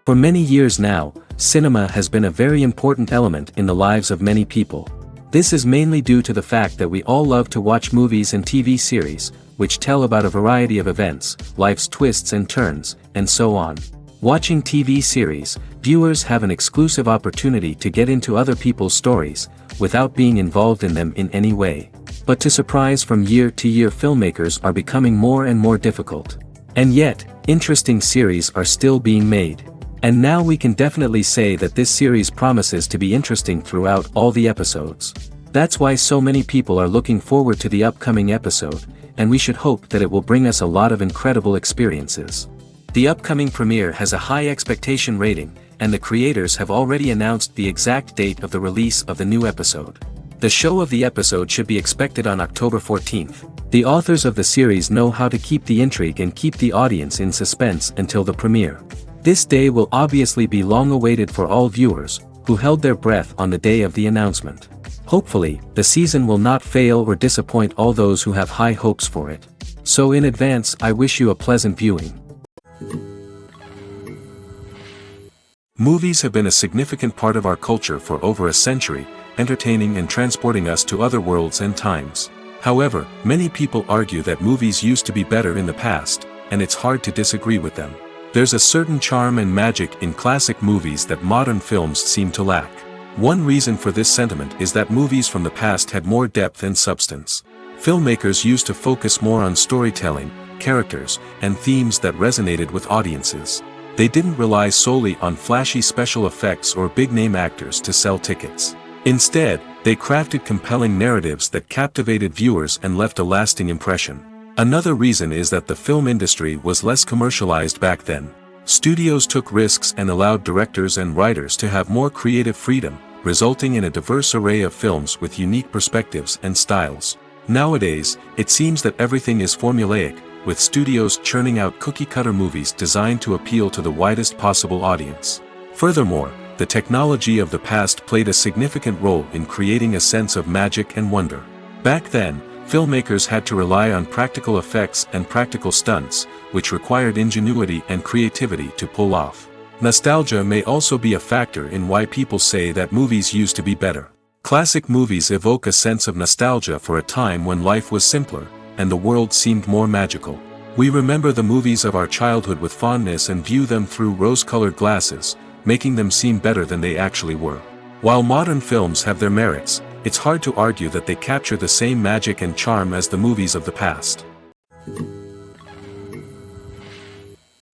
For many years now, cinema has been a very important element in the lives of many people. This is mainly due to the fact that we all love to watch movies and TV series, which tell about a variety of events, life's twists and turns, and so on. Watching TV series, viewers have an exclusive opportunity to get into other people's stories, without being involved in them in any way. But to surprise from year to year, filmmakers are becoming more and more difficult. And yet, interesting series are still being made. And now we can definitely say that this series promises to be interesting throughout all the episodes. That's why so many people are looking forward to the upcoming episode, and we should hope that it will bring us a lot of incredible experiences. The upcoming premiere has a high expectation rating, and the creators have already announced the exact date of the release of the new episode. The show of the episode should be expected on October 14th. The authors of the series know how to keep the intrigue and keep the audience in suspense until the premiere. This day will obviously be long awaited for all viewers, who held their breath on the day of the announcement. Hopefully, the season will not fail or disappoint all those who have high hopes for it. So in advance, I wish you a pleasant viewing. Movies have been a significant part of our culture for over a century, entertaining and transporting us to other worlds and times. However, many people argue that movies used to be better in the past, and it's hard to disagree with them. There's a certain charm and magic in classic movies that modern films seem to lack. One reason for this sentiment is that movies from the past had more depth and substance. Filmmakers used to focus more on storytelling, characters, and themes that resonated with audiences. They didn't rely solely on flashy special effects or big-name actors to sell tickets. Instead, they crafted compelling narratives that captivated viewers and left a lasting impression. Another reason is that the film industry was less commercialized back then. Studios took risks and allowed directors and writers to have more creative freedom, resulting in a diverse array of films with unique perspectives and styles. Nowadays, it seems that everything is formulaic, with studios churning out cookie-cutter movies designed to appeal to the widest possible audience. Furthermore, the technology of the past played a significant role in creating a sense of magic and wonder. Back then, filmmakers had to rely on practical effects and practical stunts, which required ingenuity and creativity to pull off. Nostalgia may also be a factor in why people say that movies used to be better. Classic movies evoke a sense of nostalgia for a time when life was simpler, and the world seemed more magical. We remember the movies of our childhood with fondness and view them through rose-colored glasses, making them seem better than they actually were. While modern films have their merits, it's hard to argue that they capture the same magic and charm as the movies of the past.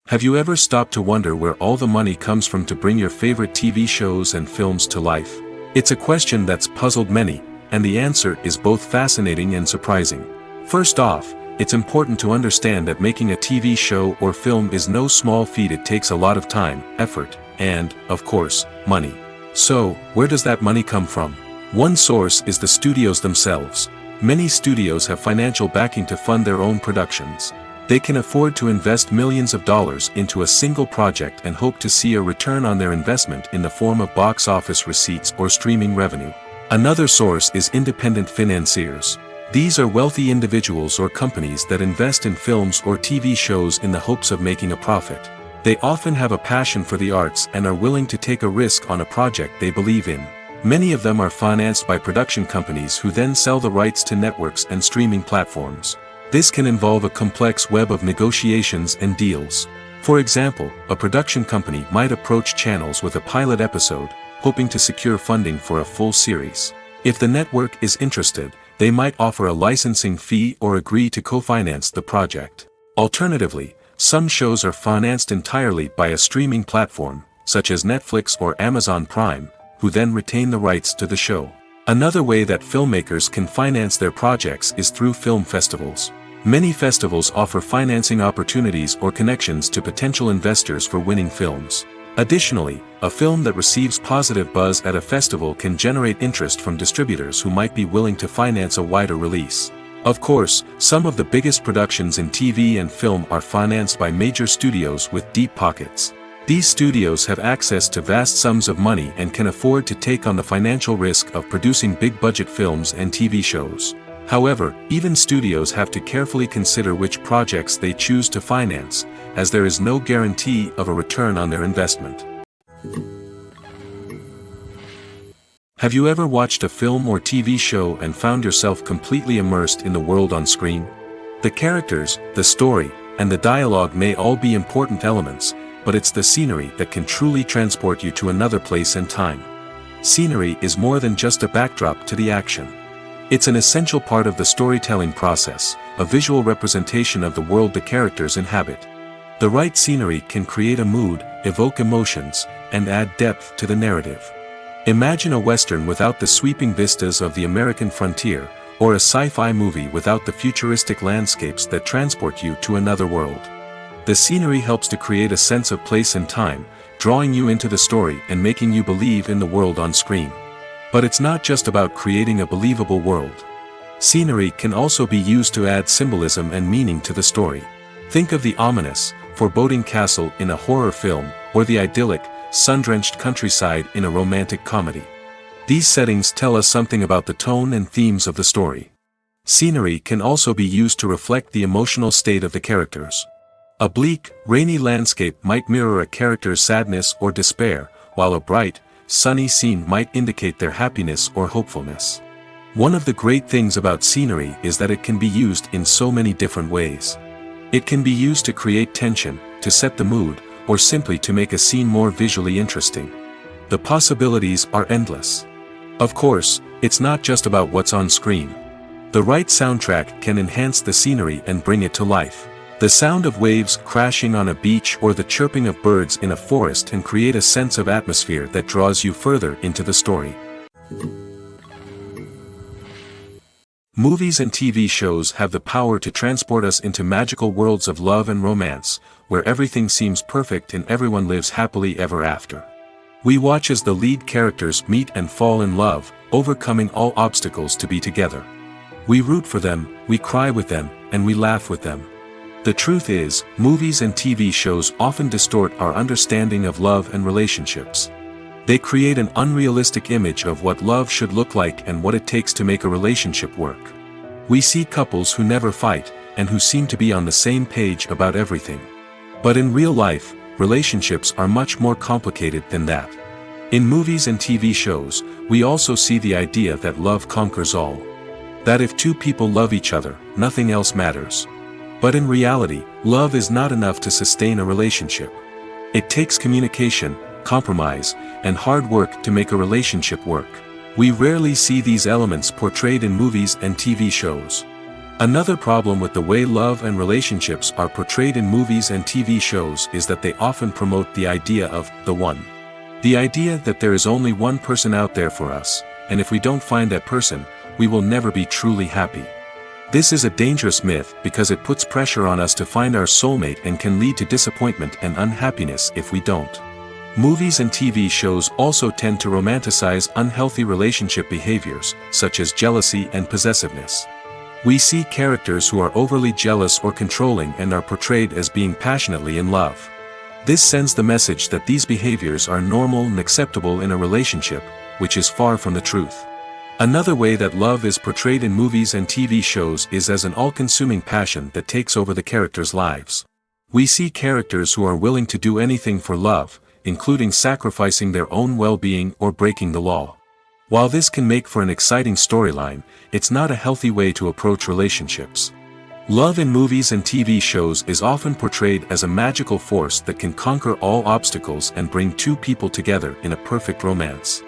Have you ever stopped to wonder where all the money comes from to bring your favorite TV shows and films to life? It's a question that's puzzled many, and the answer is both fascinating and surprising. First off, it's important to understand that making a TV show or film is no small feat. It takes a lot of time, effort, and, of course, money. So, where does that money come from? One source is the studios themselves. Many studios have financial backing to fund their own productions. They can afford to invest millions of dollars into a single project and hope to see a return on their investment in the form of box office receipts or streaming revenue. Another source is independent financiers. These are wealthy individuals or companies that invest in films or TV shows in the hopes of making a profit. They often have a passion for the arts and are willing to take a risk on a project they believe in. Many of them are financed by production companies who then sell the rights to networks and streaming platforms. This can involve a complex web of negotiations and deals. For example, a production company might approach channels with a pilot episode, hoping to secure funding for a full series. If the network is interested, they might offer a licensing fee or agree to co-finance the project. Alternatively, some shows are financed entirely by a streaming platform, such as Netflix or Amazon Prime, who then retain the rights to the show. Another way that filmmakers can finance their projects is through film festivals. Many festivals offer financing opportunities or connections to potential investors for winning films. Additionally, a film that receives positive buzz at a festival can generate interest from distributors who might be willing to finance a wider release. Of course, some of the biggest productions in TV and film are financed by major studios with deep pockets. These studios have access to vast sums of money and can afford to take on the financial risk of producing big-budget films and TV shows. However, even studios have to carefully consider which projects they choose to finance, as there is no guarantee of a return on their investment. Have you ever watched a film or TV show and found yourself completely immersed in the world on screen? The characters, the story, and the dialogue may all be important elements, but it's the scenery that can truly transport you to another place and time. Scenery is more than just a backdrop to the action. It's an essential part of the storytelling process, a visual representation of the world the characters inhabit. The right scenery can create a mood, evoke emotions, and add depth to the narrative. Imagine a Western without the sweeping vistas of the American frontier, or a sci-fi movie without the futuristic landscapes that transport you to another world. The scenery helps to create a sense of place and time, drawing you into the story and making you believe in the world on screen. But it's not just about creating a believable world. Scenery can also be used to add symbolism and meaning to the story. Think of the ominous, foreboding castle in a horror film, or the idyllic, sun-drenched countryside in a romantic comedy. These settings tell us something about the tone and themes of the story. Scenery can also be used to reflect the emotional state of the characters. A bleak, rainy landscape might mirror a character's sadness or despair, while a bright, sunny scene might indicate their happiness or hopefulness. One of the great things about scenery is that it can be used in so many different ways. It can be used to create tension, to set the mood, or simply to make a scene more visually interesting. The possibilities are endless. Of course, it's not just about what's on screen. The right soundtrack can enhance the scenery and bring it to life. The sound of waves crashing on a beach or the chirping of birds in a forest can create a sense of atmosphere that draws you further into the story. Movies and TV shows have the power to transport us into magical worlds of love and romance, where everything seems perfect and everyone lives happily ever after. We watch as the lead characters meet and fall in love, overcoming all obstacles to be together. We root for them, we cry with them, and we laugh with them. The truth is, movies and TV shows often distort our understanding of love and relationships. They create an unrealistic image of what love should look like and what it takes to make a relationship work. We see couples who never fight, and who seem to be on the same page about everything. But in real life, relationships are much more complicated than that. In movies and TV shows, we also see the idea that love conquers all. That if two people love each other, nothing else matters. But in reality, love is not enough to sustain a relationship. It takes communication, compromise, and hard work to make a relationship work. We rarely see these elements portrayed in movies and TV shows. Another problem with the way love and relationships are portrayed in movies and TV shows is that they often promote the idea of the one. The idea that there is only one person out there for us, and if we don't find that person, we will never be truly happy. This is a dangerous myth because it puts pressure on us to find our soulmate and can lead to disappointment and unhappiness if we don't. Movies and TV shows also tend to romanticize unhealthy relationship behaviors, such as jealousy and possessiveness. We see characters who are overly jealous or controlling and are portrayed as being passionately in love. This sends the message that these behaviors are normal and acceptable in a relationship, which is far from the truth. Another way that love is portrayed in movies and TV shows is as an all-consuming passion that takes over the characters' lives. We see characters who are willing to do anything for love, including sacrificing their own well-being or breaking the law. While this can make for an exciting storyline, it's not a healthy way to approach relationships. Love in movies and TV shows is often portrayed as a magical force that can conquer all obstacles and bring two people together in a perfect romance.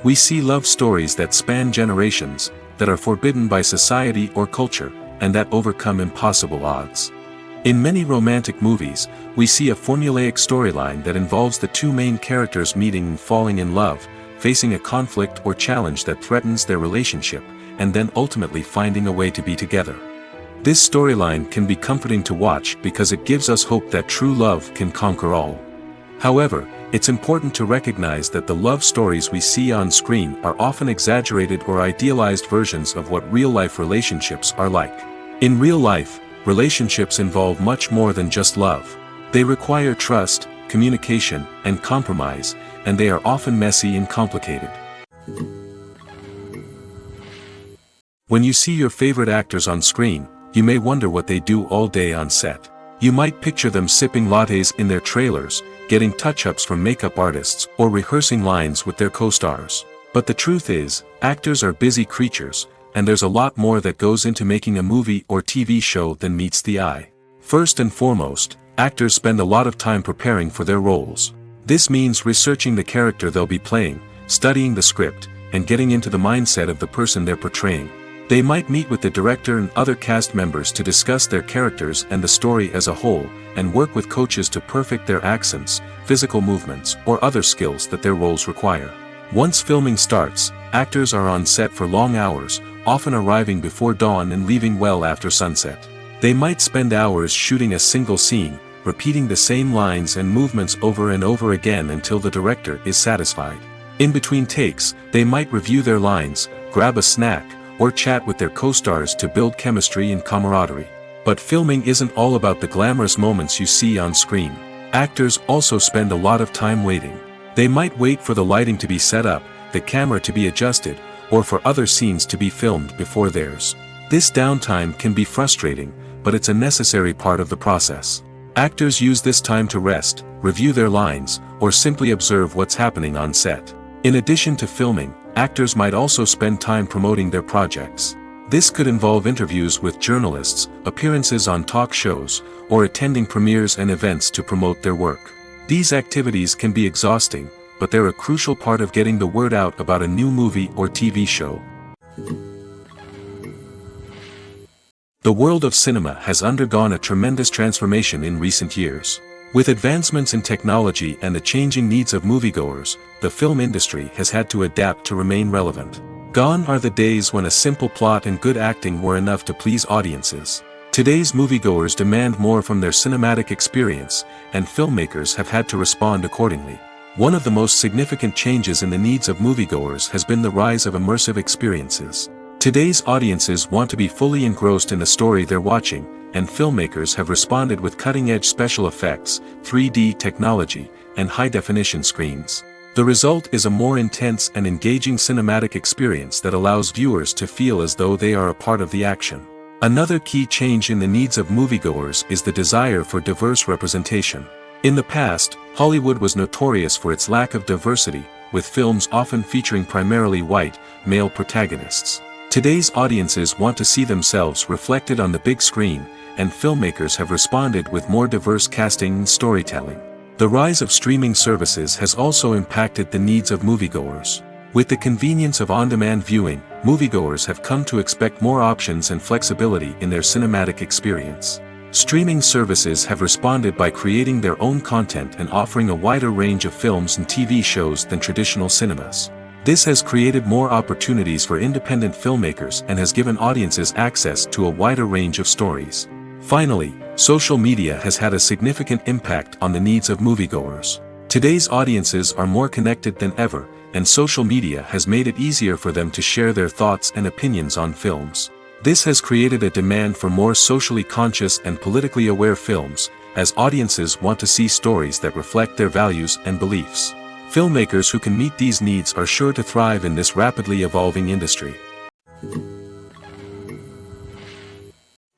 We see love stories that span generations, that are forbidden by society or culture, and that overcome impossible odds. In many romantic movies, we see a formulaic storyline that involves the two main characters meeting and falling in love, facing a conflict or challenge that threatens their relationship, and then ultimately finding a way to be together. This storyline can be comforting to watch because it gives us hope that true love can conquer all. However, it's important to recognize that the love stories we see on screen are often exaggerated or idealized versions of what real-life relationships are like. In real life, relationships involve much more than just love. They require trust, communication, and compromise, and they are often messy and complicated. When you see your favorite actors on screen, you may wonder what they do all day on set. You might picture them sipping lattes in their trailers, getting touch-ups from makeup artists, or rehearsing lines with their co-stars. But the truth is, actors are busy creatures, and there's a lot more that goes into making a movie or TV show than meets the eye. First and foremost, actors spend a lot of time preparing for their roles. This means researching the character they'll be playing, studying the script, and getting into the mindset of the person they're portraying. They might meet with the director and other cast members to discuss their characters and the story as a whole, and work with coaches to perfect their accents, physical movements, or other skills that their roles require. Once filming starts, actors are on set for long hours, often arriving before dawn and leaving well after sunset. They might spend hours shooting a single scene, repeating the same lines and movements over and over again until the director is satisfied. In between takes, they might review their lines, grab a snack, or chat with their co-stars to build chemistry and camaraderie. But filming isn't all about the glamorous moments you see on screen. Actors also spend a lot of time waiting. They might wait for the lighting to be set up, the camera to be adjusted, or for other scenes to be filmed before theirs. This downtime can be frustrating, but it's a necessary part of the process. Actors use this time to rest, review their lines, or simply observe what's happening on set. In addition to filming, actors might also spend time promoting their projects. This could involve interviews with journalists, appearances on talk shows, or attending premieres and events to promote their work. These activities can be exhausting, but they're a crucial part of getting the word out about a new movie or TV show. The world of cinema has undergone a tremendous transformation in recent years. With advancements in technology and the changing needs of moviegoers, the film industry has had to adapt to remain relevant. Gone are the days when a simple plot and good acting were enough to please audiences. Today's moviegoers demand more from their cinematic experience, and filmmakers have had to respond accordingly. One of the most significant changes in the needs of moviegoers has been the rise of immersive experiences. Today's audiences want to be fully engrossed in the story they're watching, and filmmakers have responded with cutting-edge special effects, 3D technology, and high-definition screens. The result is a more intense and engaging cinematic experience that allows viewers to feel as though they are a part of the action. Another key change in the needs of moviegoers is the desire for diverse representation. In the past, Hollywood was notorious for its lack of diversity, with films often featuring primarily white, male protagonists. Today's audiences want to see themselves reflected on the big screen, and filmmakers have responded with more diverse casting and storytelling. The rise of streaming services has also impacted the needs of moviegoers. With the convenience of on-demand viewing, moviegoers have come to expect more options and flexibility in their cinematic experience. Streaming services have responded by creating their own content and offering a wider range of films and TV shows than traditional cinemas. This has created more opportunities for independent filmmakers and has given audiences access to a wider range of stories. Finally, social media has had a significant impact on the needs of moviegoers. Today's audiences are more connected than ever, and social media has made it easier for them to share their thoughts and opinions on films. This has created a demand for more socially conscious and politically aware films, as audiences want to see stories that reflect their values and beliefs. Filmmakers who can meet these needs are sure to thrive in this rapidly evolving industry.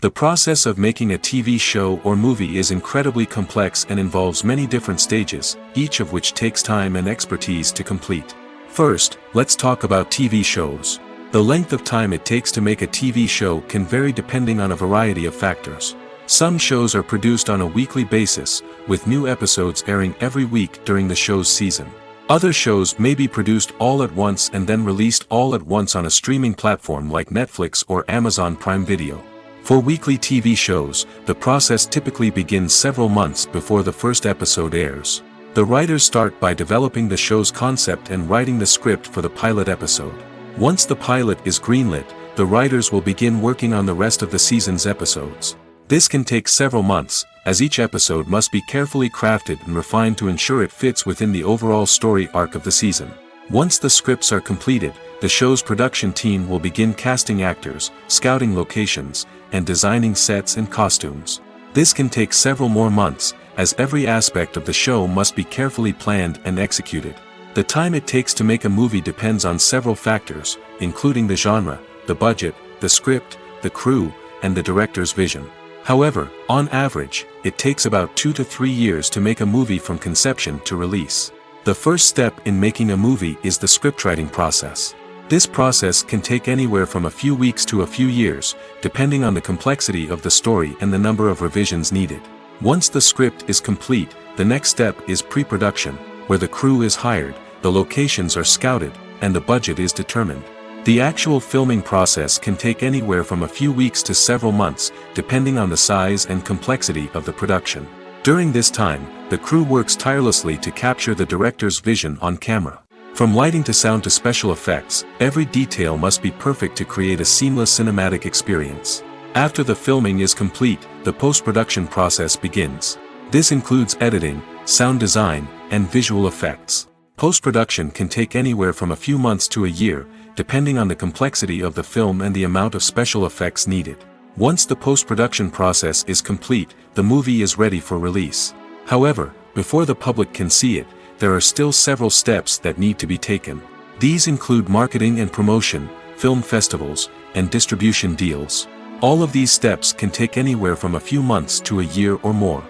The process of making a TV show or movie is incredibly complex and involves many different stages, each of which takes time and expertise to complete. First, let's talk about TV shows. The length of time it takes to make a TV show can vary depending on a variety of factors. Some shows are produced on a weekly basis, with new episodes airing every week during the show's season. Other shows may be produced all at once and then released all at once on a streaming platform like Netflix or Amazon Prime Video. For weekly TV shows, the process typically begins several months before the first episode airs. The writers start by developing the show's concept and writing the script for the pilot episode. Once the pilot is greenlit, the writers will begin working on the rest of the season's episodes. This can take several months, as each episode must be carefully crafted and refined to ensure it fits within the overall story arc of the season. Once the scripts are completed, the show's production team will begin casting actors, scouting locations, and designing sets and costumes. This can take several more months, as every aspect of the show must be carefully planned and executed. The time it takes to make a movie depends on several factors, including the genre, the budget, the script, the crew, and the director's vision. However, on average, it takes about 2 to 3 years to make a movie from conception to release. The first step in making a movie is the scriptwriting process. This process can take anywhere from a few weeks to a few years, depending on the complexity of the story and the number of revisions needed. Once the script is complete, the next step is pre-production, where the crew is hired, the locations are scouted, and the budget is determined. The actual filming process can take anywhere from a few weeks to several months, depending on the size and complexity of the production. During this time, the crew works tirelessly to capture the director's vision on camera. From lighting to sound to special effects, every detail must be perfect to create a seamless cinematic experience. After the filming is complete, the post-production process begins. This includes editing, sound design, and visual effects. Post-production can take anywhere from a few months to a year, depending on the complexity of the film and the amount of special effects needed. Once the post-production process is complete, the movie is ready for release. However, before the public can see it, there are still several steps that need to be taken. These include marketing and promotion, film festivals, and distribution deals. All of these steps can take anywhere from a few months to a year or more.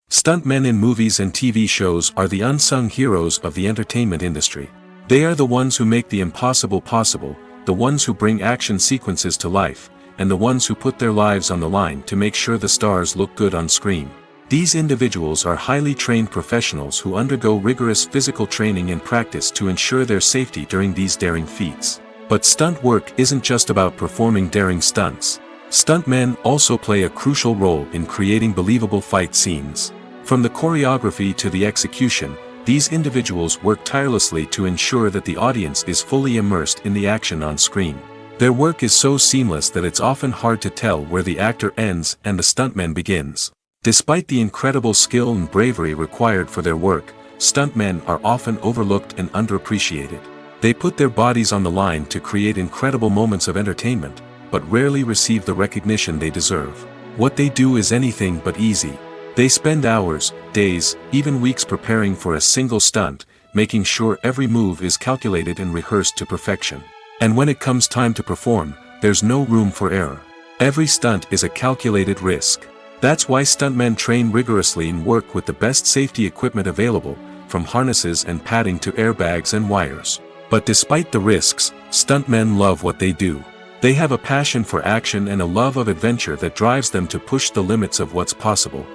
Stuntmen in movies and TV shows are the unsung heroes of the entertainment industry. They are the ones who make the impossible possible, the ones who bring action sequences to life, and the ones who put their lives on the line to make sure the stars look good on screen. These individuals are highly trained professionals who undergo rigorous physical training and practice to ensure their safety during these daring feats. But stunt work isn't just about performing daring stunts. Stuntmen also play a crucial role in creating believable fight scenes. From the choreography to the execution, these individuals work tirelessly to ensure that the audience is fully immersed in the action on screen. Their work is so seamless that it's often hard to tell where the actor ends and the stuntman begins. Despite the incredible skill and bravery required for their work, stuntmen are often overlooked and underappreciated. They put their bodies on the line to create incredible moments of entertainment, but rarely receive the recognition they deserve. What they do is anything but easy. They spend hours, days, even weeks preparing for a single stunt, making sure every move is calculated and rehearsed to perfection. And when it comes time to perform, there's no room for error. Every stunt is a calculated risk. That's why stuntmen train rigorously and work with the best safety equipment available, from harnesses and padding to airbags and wires. But despite the risks, stuntmen love what they do. They have a passion for action and a love of adventure that drives them to push the limits of what's possible.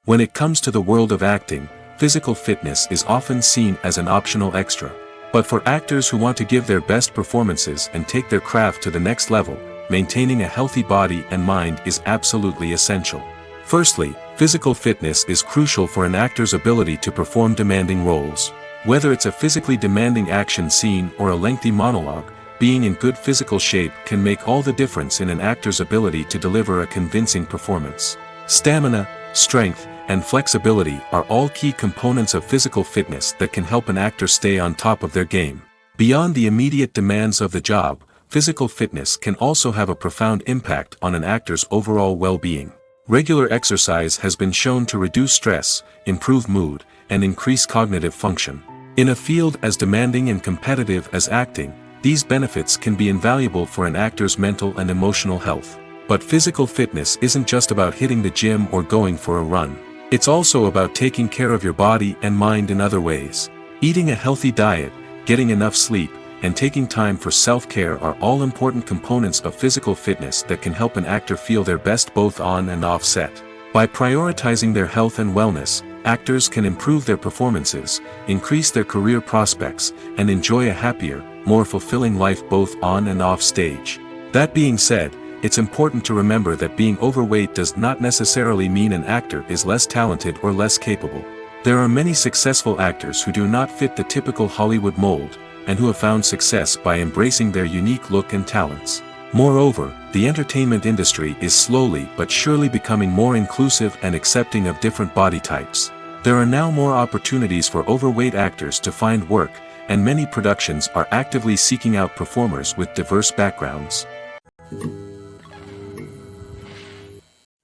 When it comes to the world of acting, physical fitness is often seen as an optional extra. But for actors who want to give their best performances and take their craft to the next level, maintaining a healthy body and mind is absolutely essential. Firstly, physical fitness is crucial for an actor's ability to perform demanding roles. Whether it's a physically demanding action scene or a lengthy monologue, being in good physical shape can make all the difference in an actor's ability to deliver a convincing performance. Stamina, strength, and flexibility are all key components of physical fitness that can help an actor stay on top of their game. Beyond the immediate demands of the job, physical fitness can also have a profound impact on an actor's overall well-being. Regular exercise has been shown to reduce stress, improve mood, and increase cognitive function. In a field as demanding and competitive as acting, these benefits can be invaluable for an actor's mental and emotional health. But physical fitness isn't just about hitting the gym or going for a run. It's also about taking care of your body and mind in other ways. Eating a healthy diet, getting enough sleep, and taking time for self-care are all important components of physical fitness that can help an actor feel their best both on and off set. By prioritizing their health and wellness, actors can improve their performances, increase their career prospects, and enjoy a happier, more fulfilling life both on and off stage. That being said, it's important to remember that being overweight does not necessarily mean an actor is less talented or less capable. There are many successful actors who do not fit the typical Hollywood mold, and who have found success by embracing their unique look and talents. Moreover, the entertainment industry is slowly but surely becoming more inclusive and accepting of different body types. There are now more opportunities for overweight actors to find work, and many productions are actively seeking out performers with diverse backgrounds.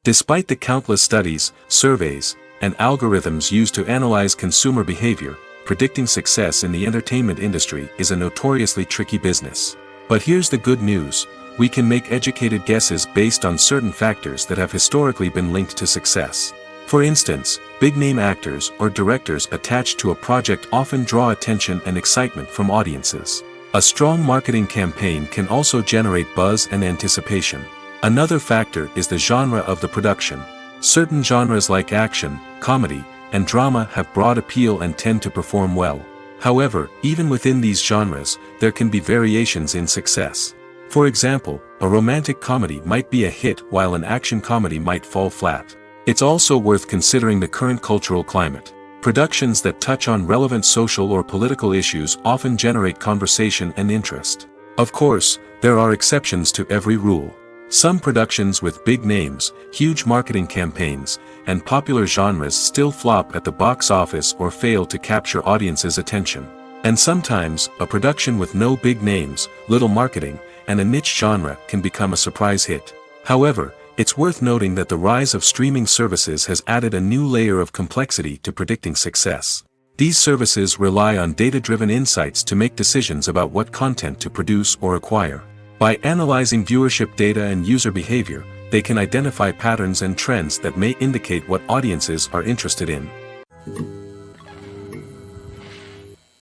Despite the countless studies, surveys, and algorithms used to analyze consumer behavior, predicting success in the entertainment industry is a notoriously tricky business. But here's the good news: we can make educated guesses based on certain factors that have historically been linked to success. For instance, big-name actors or directors attached to a project often draw attention and excitement from audiences. A strong marketing campaign can also generate buzz and anticipation. Another factor is the genre of the production. Certain genres like action, comedy, and drama have broad appeal and tend to perform well. However, even within these genres, there can be variations in success. For example, a romantic comedy might be a hit while an action comedy might fall flat. It's also worth considering the current cultural climate. Productions that touch on relevant social or political issues often generate conversation and interest. Of course, there are exceptions to every rule. Some productions with big names, huge marketing campaigns, and popular genres still flop at the box office or fail to capture audiences' attention. And sometimes, a production with no big names, little marketing, and a niche genre can become a surprise hit. However, it's worth noting that the rise of streaming services has added a new layer of complexity to predicting success. These services rely on data-driven insights to make decisions about what content to produce or acquire. By analyzing viewership data and user behavior, they can identify patterns and trends that may indicate what audiences are interested in.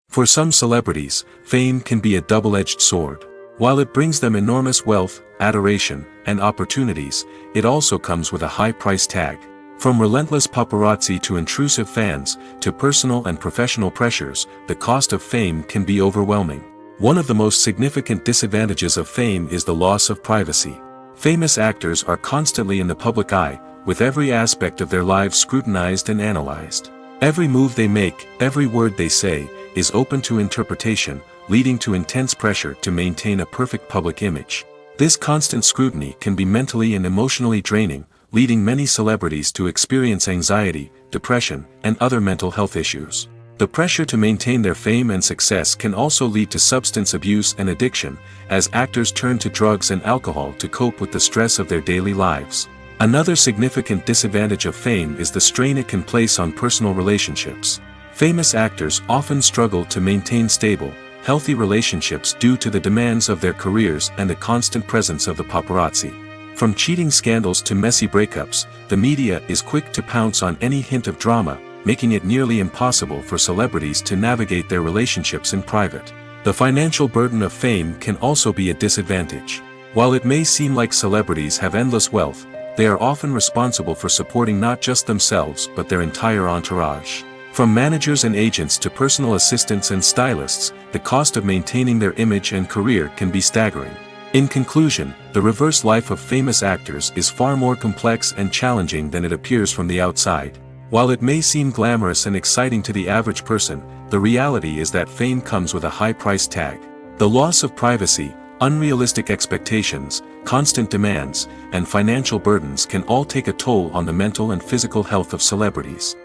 For some celebrities, fame can be a double-edged sword. While it brings them enormous wealth, adoration, and opportunities, it also comes with a high price tag. From relentless paparazzi to intrusive fans, to personal and professional pressures, the cost of fame can be overwhelming. One of the most significant disadvantages of fame is the loss of privacy. Famous actors are constantly in the public eye, with every aspect of their lives scrutinized and analyzed. Every move they make, every word they say, is open to interpretation, leading to intense pressure to maintain a perfect public image. This constant scrutiny can be mentally and emotionally draining, leading many celebrities to experience anxiety, depression, and other mental health issues. The pressure to maintain their fame and success can also lead to substance abuse and addiction, as actors turn to drugs and alcohol to cope with the stress of their daily lives. Another significant disadvantage of fame is the strain it can place on personal relationships. Famous actors often struggle to maintain stable, healthy relationships due to the demands of their careers and the constant presence of the paparazzi. From cheating scandals to messy breakups, the media is quick to pounce on any hint of drama, making it nearly impossible for celebrities to navigate their relationships in private. The financial burden of fame can also be a disadvantage. While it may seem like celebrities have endless wealth, they are often responsible for supporting not just themselves but their entire entourage. From managers and agents to personal assistants and stylists, the cost of maintaining their image and career can be staggering. In conclusion, the reverse life of famous actors is far more complex and challenging than it appears from the outside. While it may seem glamorous and exciting to the average person, the reality is that fame comes with a high price tag. The loss of privacy, unrealistic expectations, constant demands, and financial burdens can all take a toll on the mental and physical health of celebrities.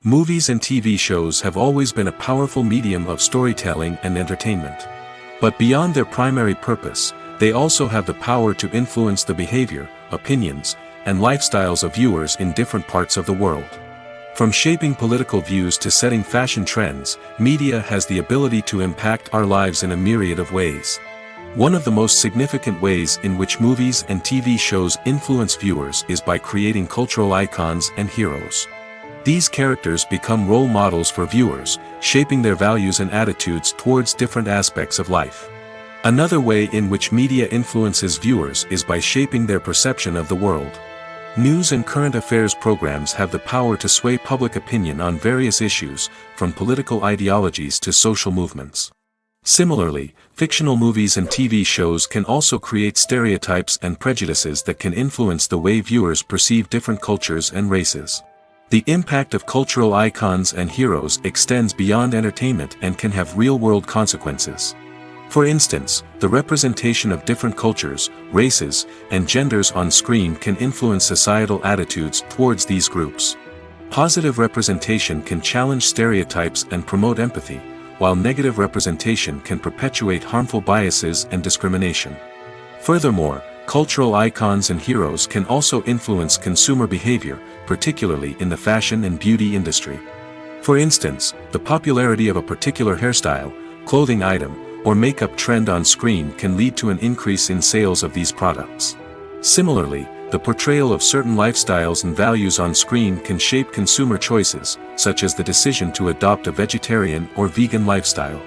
Movies and TV shows have always been a powerful medium of storytelling and entertainment. But beyond their primary purpose, they also have the power to influence the behavior, opinions, and lifestyles of viewers in different parts of the world. From shaping political views to setting fashion trends, media has the ability to impact our lives in a myriad of ways. One of the most significant ways in which movies and TV shows influence viewers is by creating cultural icons and heroes. These characters become role models for viewers, shaping their values and attitudes towards different aspects of life. Another way in which media influences viewers is by shaping their perception of the world. News and current affairs programs have the power to sway public opinion on various issues, from political ideologies to social movements. Similarly, fictional movies and TV shows can also create stereotypes and prejudices that can influence the way viewers perceive different cultures and races. The impact of cultural icons and heroes extends beyond entertainment and can have real-world consequences. For instance, the representation of different cultures, races, and genders on screen can influence societal attitudes towards these groups. Positive representation can challenge stereotypes and promote empathy, while negative representation can perpetuate harmful biases and discrimination. Furthermore, Cultural icons and heroes can also influence consumer behavior, particularly in the fashion and beauty industry. For instance, the popularity of a particular hairstyle, clothing item, or makeup trend on screen can lead to an increase in sales of these products. Similarly, the portrayal of certain lifestyles and values on screen can shape consumer choices, such as the decision to adopt a vegetarian or vegan lifestyle.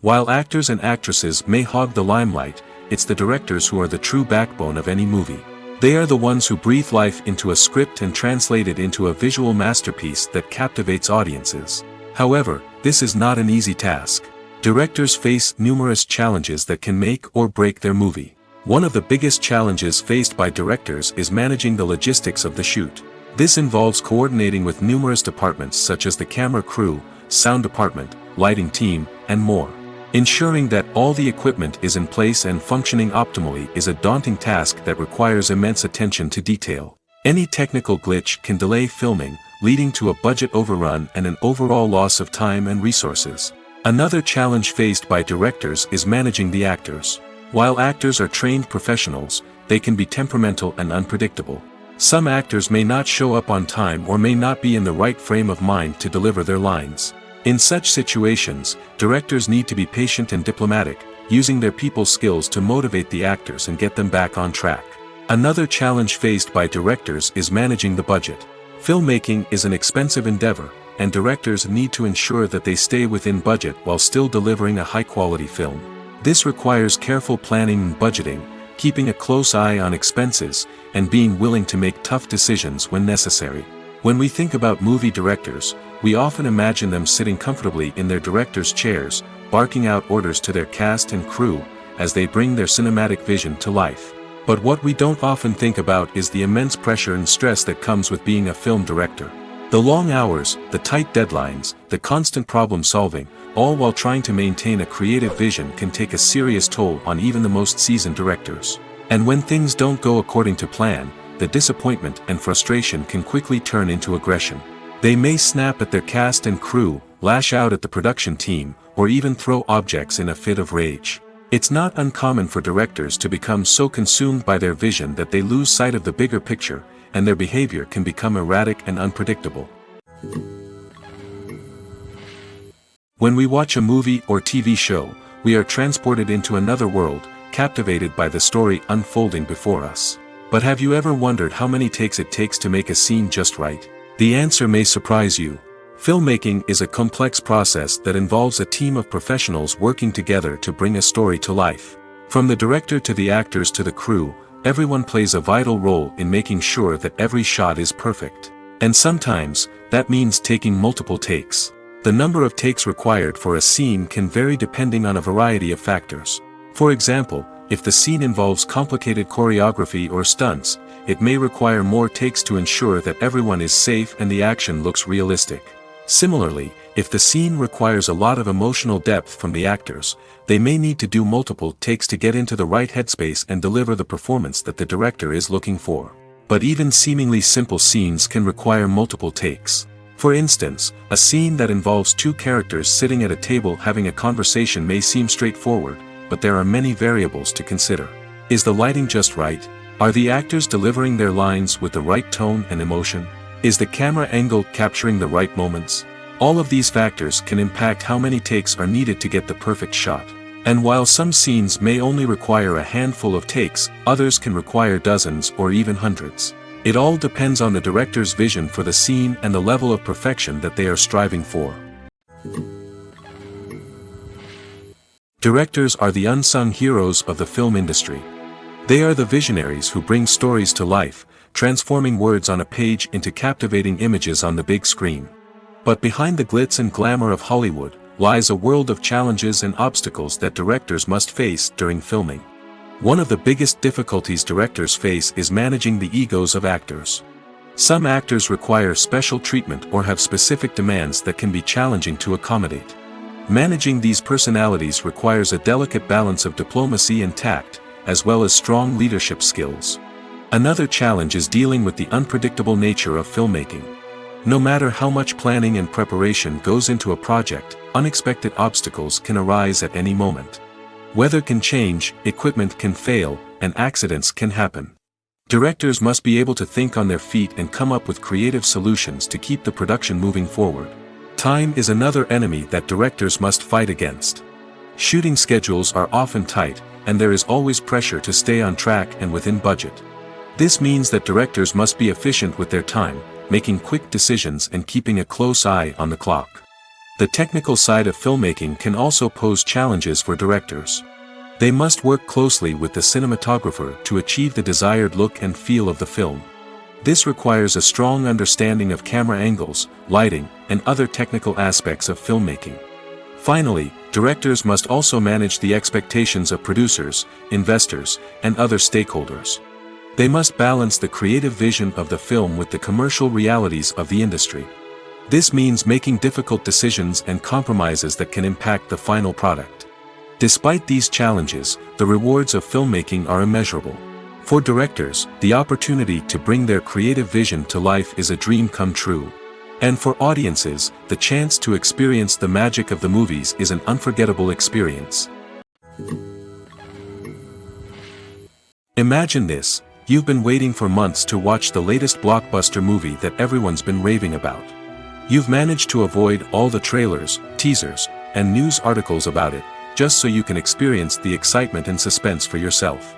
While actors and actresses may hog the limelight, it's the directors who are the true backbone of any movie. They are the ones who breathe life into a script and translate it into a visual masterpiece that captivates audiences. However, this is not an easy task. Directors face numerous challenges that can make or break their movie. One of the biggest challenges faced by directors is managing the logistics of the shoot. This involves coordinating with numerous departments such as the camera crew, sound department, lighting team, and more. Ensuring that all the equipment is in place and functioning optimally is a daunting task that requires immense attention to detail. Any technical glitch can delay filming, leading to a budget overrun and an overall loss of time and resources. Another challenge faced by directors is managing the actors. While actors are trained professionals, they can be temperamental and unpredictable. Some actors may not show up on time or may not be in the right frame of mind to deliver their lines. In such situations, directors need to be patient and diplomatic, using their people skills to motivate the actors and get them back on track. Another challenge faced by directors is managing the budget. Filmmaking is an expensive endeavor, and directors need to ensure that they stay within budget while still delivering a high-quality film. This requires careful planning and budgeting, keeping a close eye on expenses, and being willing to make tough decisions when necessary. When we think about movie directors, we often imagine them sitting comfortably in their director's chairs, barking out orders to their cast and crew, as they bring their cinematic vision to life. But what we don't often think about is the immense pressure and stress that comes with being a film director. The long hours, the tight deadlines, the constant problem solving, all while trying to maintain a creative vision can take a serious toll on even the most seasoned directors. And when things don't go according to plan, the disappointment and frustration can quickly turn into aggression. They may snap at their cast and crew, lash out at the production team, or even throw objects in a fit of rage. It's not uncommon for directors to become so consumed by their vision that they lose sight of the bigger picture, and their behavior can become erratic and unpredictable. When we watch a movie or TV show, we are transported into another world, captivated by the story unfolding before us. But have you ever wondered how many takes it takes to make a scene just right? The answer may surprise you. Filmmaking is a complex process that involves a team of professionals working together to bring a story to life. From the director to the actors to the crew, everyone plays a vital role in making sure that every shot is perfect. And sometimes, that means taking multiple takes. The number of takes required for a scene can vary depending on a variety of factors. For example, if the scene involves complicated choreography or stunts, it may require more takes to ensure that everyone is safe and the action looks realistic. Similarly, if the scene requires a lot of emotional depth from the actors, they may need to do multiple takes to get into the right headspace and deliver the performance that the director is looking for. But even seemingly simple scenes can require multiple takes. For instance, a scene that involves two characters sitting at a table having a conversation may seem straightforward, but there are many variables to consider. Is the lighting just right? Are the actors delivering their lines with the right tone and emotion? Is the camera angle capturing the right moments? All of these factors can impact how many takes are needed to get the perfect shot. And while some scenes may only require a handful of takes, others can require dozens or even hundreds. It all depends on the director's vision for the scene and the level of perfection that they are striving for. Directors are the unsung heroes of the film industry. They are the visionaries who bring stories to life, transforming words on a page into captivating images on the big screen. But behind the glitz and glamour of Hollywood, lies a world of challenges and obstacles that directors must face during filming. One of the biggest difficulties directors face is managing the egos of actors. Some actors require special treatment or have specific demands that can be challenging to accommodate. Managing these personalities requires a delicate balance of diplomacy and tact, as well as strong leadership skills. Another challenge is dealing with the unpredictable nature of filmmaking. No matter how much planning and preparation goes into a project, unexpected obstacles can arise at any moment. Weather can change, equipment can fail, and accidents can happen. Directors must be able to think on their feet and come up with creative solutions to keep the production moving forward. Time is another enemy that directors must fight against. Shooting schedules are often tight, and there is always pressure to stay on track and within budget. This means that directors must be efficient with their time, making quick decisions and keeping a close eye on the clock. The technical side of filmmaking can also pose challenges for directors. They must work closely with the cinematographer to achieve the desired look and feel of the film. This requires a strong understanding of camera angles, lighting, and other technical aspects of filmmaking. Finally, directors must also manage the expectations of producers, investors, and other stakeholders. They must balance the creative vision of the film with the commercial realities of the industry. This means making difficult decisions and compromises that can impact the final product. Despite these challenges, the rewards of filmmaking are immeasurable. For directors, the opportunity to bring their creative vision to life is a dream come true. And for audiences, the chance to experience the magic of the movies is an unforgettable experience. Imagine this: you've been waiting for months to watch the latest blockbuster movie that everyone's been raving about. You've managed to avoid all the trailers, teasers, and news articles about it, just so you can experience the excitement and suspense for yourself.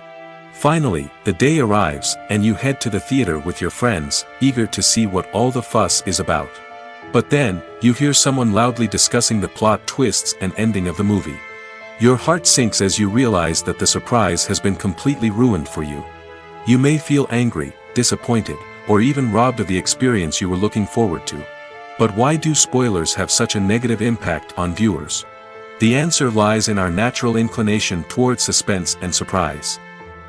Finally, the day arrives, and you head to the theater with your friends, eager to see what all the fuss is about. But then, you hear someone loudly discussing the plot twists and ending of the movie. Your heart sinks as you realize that the surprise has been completely ruined for you. You may feel angry, disappointed, or even robbed of the experience you were looking forward to. But why do spoilers have such a negative impact on viewers? The answer lies in our natural inclination toward suspense and surprise.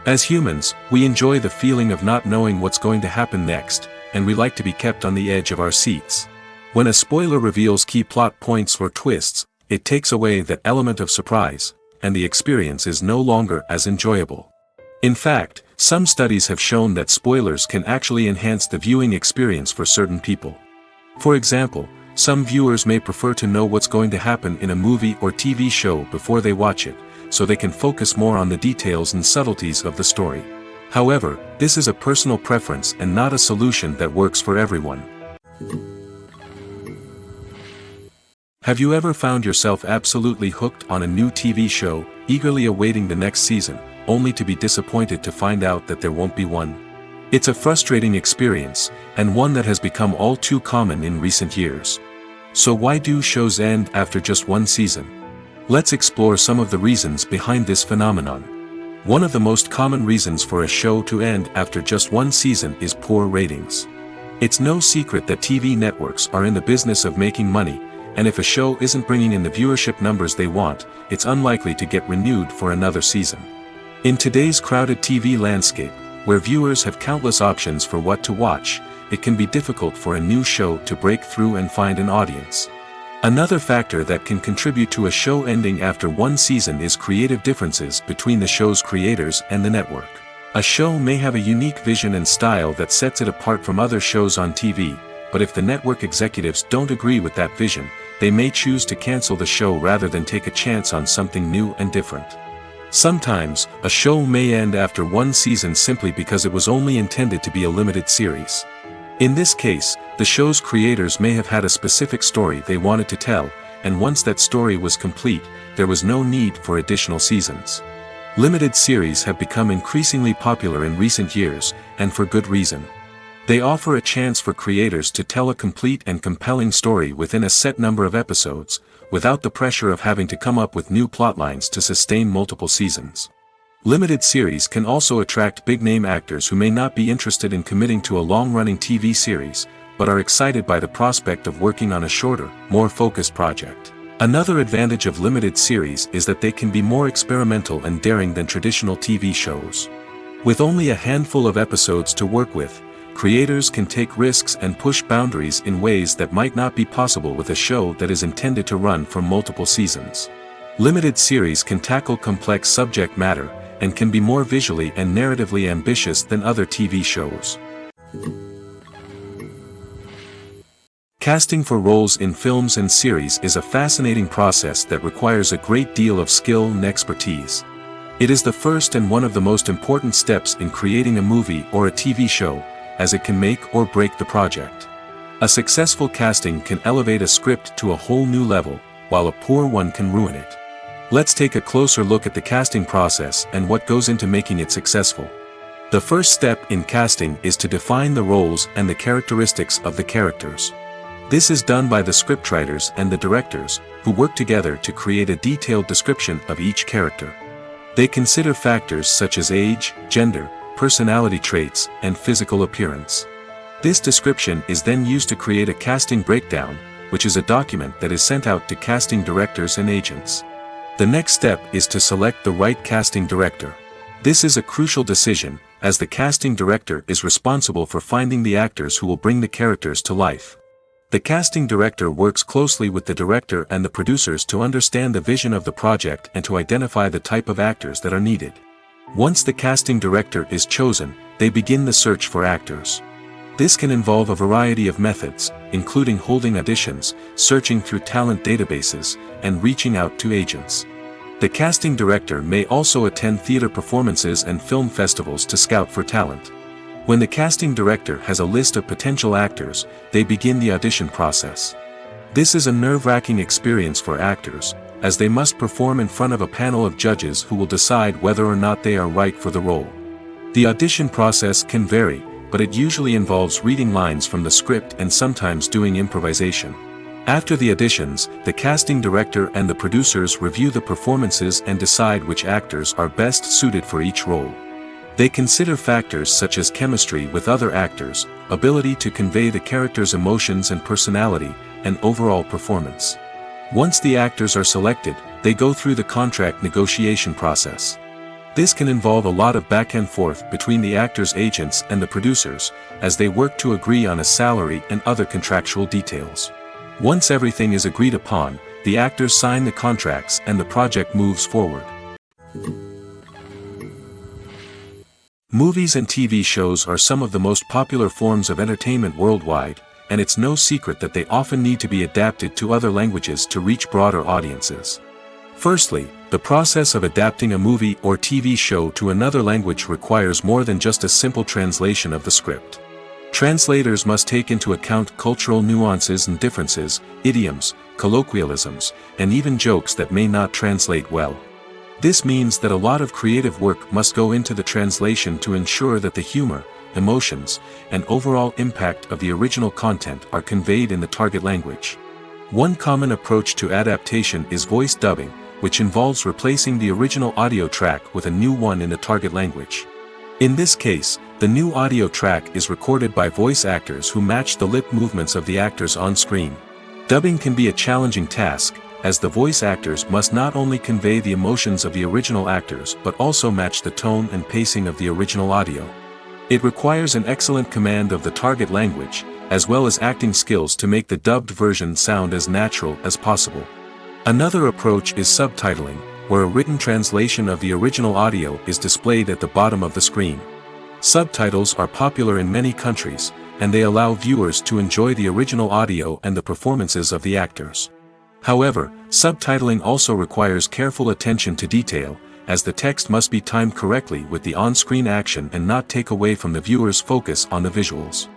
As humans, we enjoy the feeling of not knowing what's going to happen next, and we like to be kept on the edge of our seats. When a spoiler reveals key plot points or twists, it takes away that element of surprise, and the experience is no longer as enjoyable. In fact, some studies have shown that spoilers can actually enhance the viewing experience for certain people. For example, some viewers may prefer to know what's going to happen in a movie or TV show before they watch it, so they can focus more on the details and subtleties of the story. However, this is a personal preference and not a solution that works for everyone. Have you ever found yourself absolutely hooked on a new TV show, eagerly awaiting the next season, only to be disappointed to find out that there won't be one? It's a frustrating experience, and one that has become all too common in recent years. So why do shows end after just one season? Let's explore some of the reasons behind this phenomenon. One of the most common reasons for a show to end after just one season is poor ratings. It's no secret that TV networks are in the business of making money, and if a show isn't bringing in the viewership numbers they want, it's unlikely to get renewed for another season. In today's crowded TV landscape, where viewers have countless options for what to watch, it can be difficult for a new show to break through and find an audience. Another factor that can contribute to a show ending after one season is creative differences between the show's creators and the network. A show may have a unique vision and style that sets it apart from other shows on TV, but if the network executives don't agree with that vision, they may choose to cancel the show rather than take a chance on something new and different. Sometimes, a show may end after one season simply because it was only intended to be a limited series. In this case, the show's creators may have had a specific story they wanted to tell, and once that story was complete, there was no need for additional seasons. Limited series have become increasingly popular in recent years, and for good reason. They offer a chance for creators to tell a complete and compelling story within a set number of episodes, without the pressure of having to come up with new plotlines to sustain multiple seasons. Limited series can also attract big-name actors who may not be interested in committing to a long-running TV series, but are excited by the prospect of working on a shorter, more focused project. Another advantage of limited series is that they can be more experimental and daring than traditional TV shows. With only a handful of episodes to work with, creators can take risks and push boundaries in ways that might not be possible with a show that is intended to run for multiple seasons. Limited series can tackle complex subject matter, and can be more visually and narratively ambitious than other TV shows. Casting for roles in films and series is a fascinating process that requires a great deal of skill and expertise. It is the first and one of the most important steps in creating a movie or a TV show, as it can make or break the project. A successful casting can elevate a script to a whole new level, while a poor one can ruin it. Let's take a closer look at the casting process and what goes into making it successful. The first step in casting is to define the roles and the characteristics of the characters. This is done by the scriptwriters and the directors, who work together to create a detailed description of each character. They consider factors such as age, gender, personality traits, and physical appearance. This description is then used to create a casting breakdown, which is a document that is sent out to casting directors and agents. The next step is to select the right casting director. This is a crucial decision, as the casting director is responsible for finding the actors who will bring the characters to life. The casting director works closely with the director and the producers to understand the vision of the project and to identify the type of actors that are needed. Once the casting director is chosen, they begin the search for actors. This can involve a variety of methods, including holding auditions, searching through talent databases, and reaching out to agents. The casting director may also attend theater performances and film festivals to scout for talent. When the casting director has a list of potential actors, they begin the audition process. This is a nerve-wracking experience for actors, as they must perform in front of a panel of judges who will decide whether or not they are right for the role. The audition process can vary, but it usually involves reading lines from the script and sometimes doing improvisation. After the auditions, the casting director and the producers review the performances and decide which actors are best suited for each role. They consider factors such as chemistry with other actors, ability to convey the character's emotions and personality, and overall performance. Once the actors are selected, they go through the contract negotiation process. This can involve a lot of back and forth between the actors' agents and the producers, as they work to agree on a salary and other contractual details. Once everything is agreed upon, the actors sign the contracts and the project moves forward. Movies and TV shows are some of the most popular forms of entertainment worldwide, and it's no secret that they often need to be adapted to other languages to reach broader audiences. Firstly, the process of adapting a movie or TV show to another language requires more than just a simple translation of the script. Translators must take into account cultural nuances and differences, idioms, colloquialisms, and even jokes that may not translate well. This means that a lot of creative work must go into the translation to ensure that the humor, emotions, and overall impact of the original content are conveyed in the target language. One common approach to adaptation is voice dubbing, which involves replacing the original audio track with a new one in the target language. In this case, the new audio track is recorded by voice actors who match the lip movements of the actors on screen. Dubbing can be a challenging task, as the voice actors must not only convey the emotions of the original actors but also match the tone and pacing of the original audio. It requires an excellent command of the target language, as well as acting skills to make the dubbed version sound as natural as possible. Another approach is subtitling, where a written translation of the original audio is displayed at the bottom of the screen. Subtitles are popular in many countries, and they allow viewers to enjoy the original audio and the performances of the actors. However, subtitling also requires careful attention to detail, as the text must be timed correctly with the on-screen action and not take away from the viewer's focus on the visuals.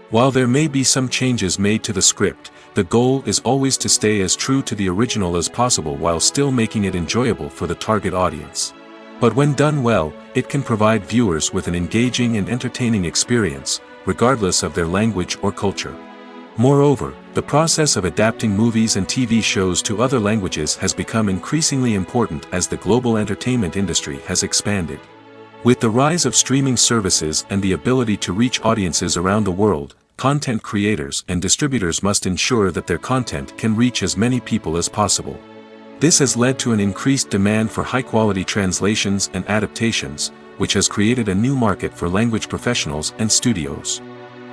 While there may be some changes made to the script, the goal is always to stay as true to the original as possible while still making it enjoyable for the target audience. But when done well, it can provide viewers with an engaging and entertaining experience, regardless of their language or culture. Moreover, the process of adapting movies and TV shows to other languages has become increasingly important as the global entertainment industry has expanded. With the rise of streaming services and the ability to reach audiences around the world, content creators and distributors must ensure that their content can reach as many people as possible. This has led to an increased demand for high-quality translations and adaptations, which has created a new market for language professionals and studios.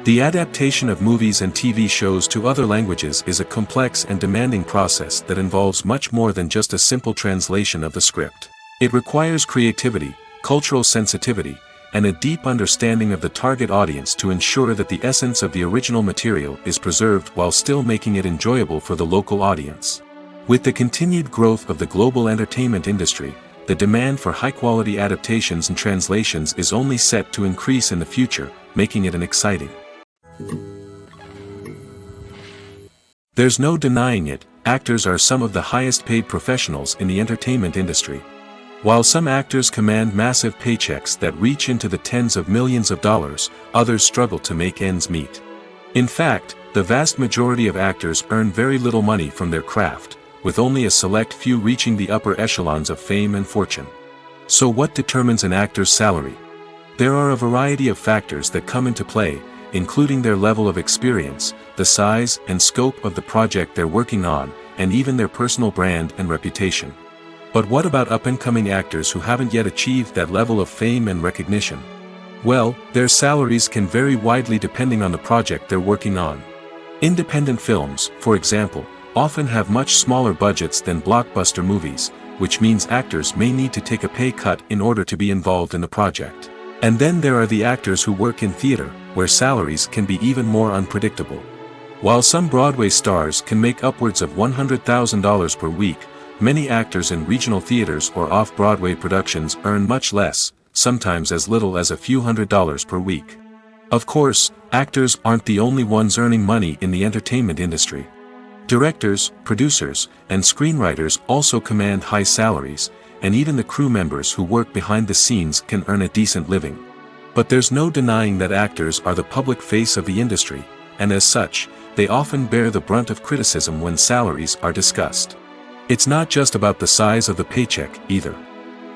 The adaptation of movies and TV shows to other languages is a complex and demanding process that involves much more than just a simple translation of the script. It requires creativity, cultural sensitivity, and a deep understanding of the target audience to ensure that the essence of the original material is preserved while still making it enjoyable for the local audience. With the continued growth of the global entertainment industry, the demand for high-quality adaptations and translations is only set to increase in the future, making it an exciting. There's no denying it, actors are some of the highest-paid professionals in the entertainment industry. While some actors command massive paychecks that reach into the tens of millions of dollars, others struggle to make ends meet. In fact, the vast majority of actors earn very little money from their craft, with only a select few reaching the upper echelons of fame and fortune. So what determines an actor's salary? There are a variety of factors that come into play, including their level of experience, the size and scope of the project they're working on, and even their personal brand and reputation. But what about up-and-coming actors who haven't yet achieved that level of fame and recognition? Well, their salaries can vary widely depending on the project they're working on. Independent films, for example, often have much smaller budgets than blockbuster movies, which means actors may need to take a pay cut in order to be involved in the project. And then there are the actors who work in theater, where salaries can be even more unpredictable. While some Broadway stars can make upwards of $100,000 per week, many actors in regional theaters or off-Broadway productions earn much less, sometimes as little as a few $100s per week. Of course, actors aren't the only ones earning money in the entertainment industry. Directors, producers, and screenwriters also command high salaries, and even the crew members who work behind the scenes can earn a decent living. But there's no denying that actors are the public face of the industry, and as such, they often bear the brunt of criticism when salaries are discussed. It's not just about the size of the paycheck, either.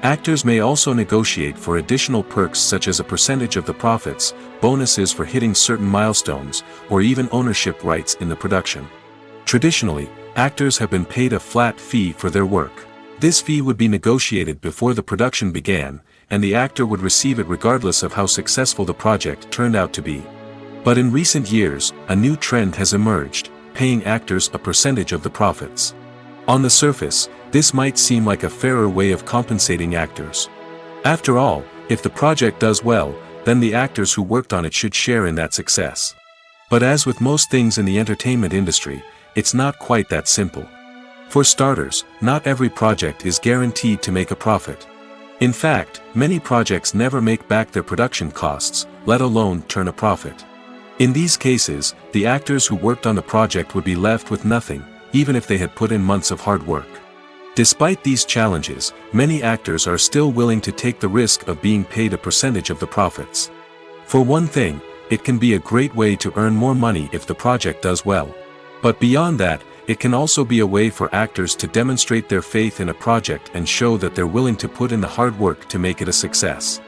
Actors may also negotiate for additional perks such as a percentage of the profits, bonuses for hitting certain milestones, or even ownership rights in the production. Traditionally, actors have been paid a flat fee for their work. This fee would be negotiated before the production began, and the actor would receive it regardless of how successful the project turned out to be. But in recent years, a new trend has emerged, paying actors a percentage of the profits. On the surface, this might seem like a fairer way of compensating actors. After all, if the project does well, then the actors who worked on it should share in that success. But as with most things in the entertainment industry, it's not quite that simple. For starters, not every project is guaranteed to make a profit. In fact, many projects never make back their production costs, let alone turn a profit. In these cases, the actors who worked on the project would be left with nothing, even if they had put in months of hard work. Despite these challenges, many actors are still willing to take the risk of being paid a percentage of the profits. For one thing, it can be a great way to earn more money if the project does well. But beyond that, it can also be a way for actors to demonstrate their faith in a project and show that they're willing to put in the hard work to make it a success.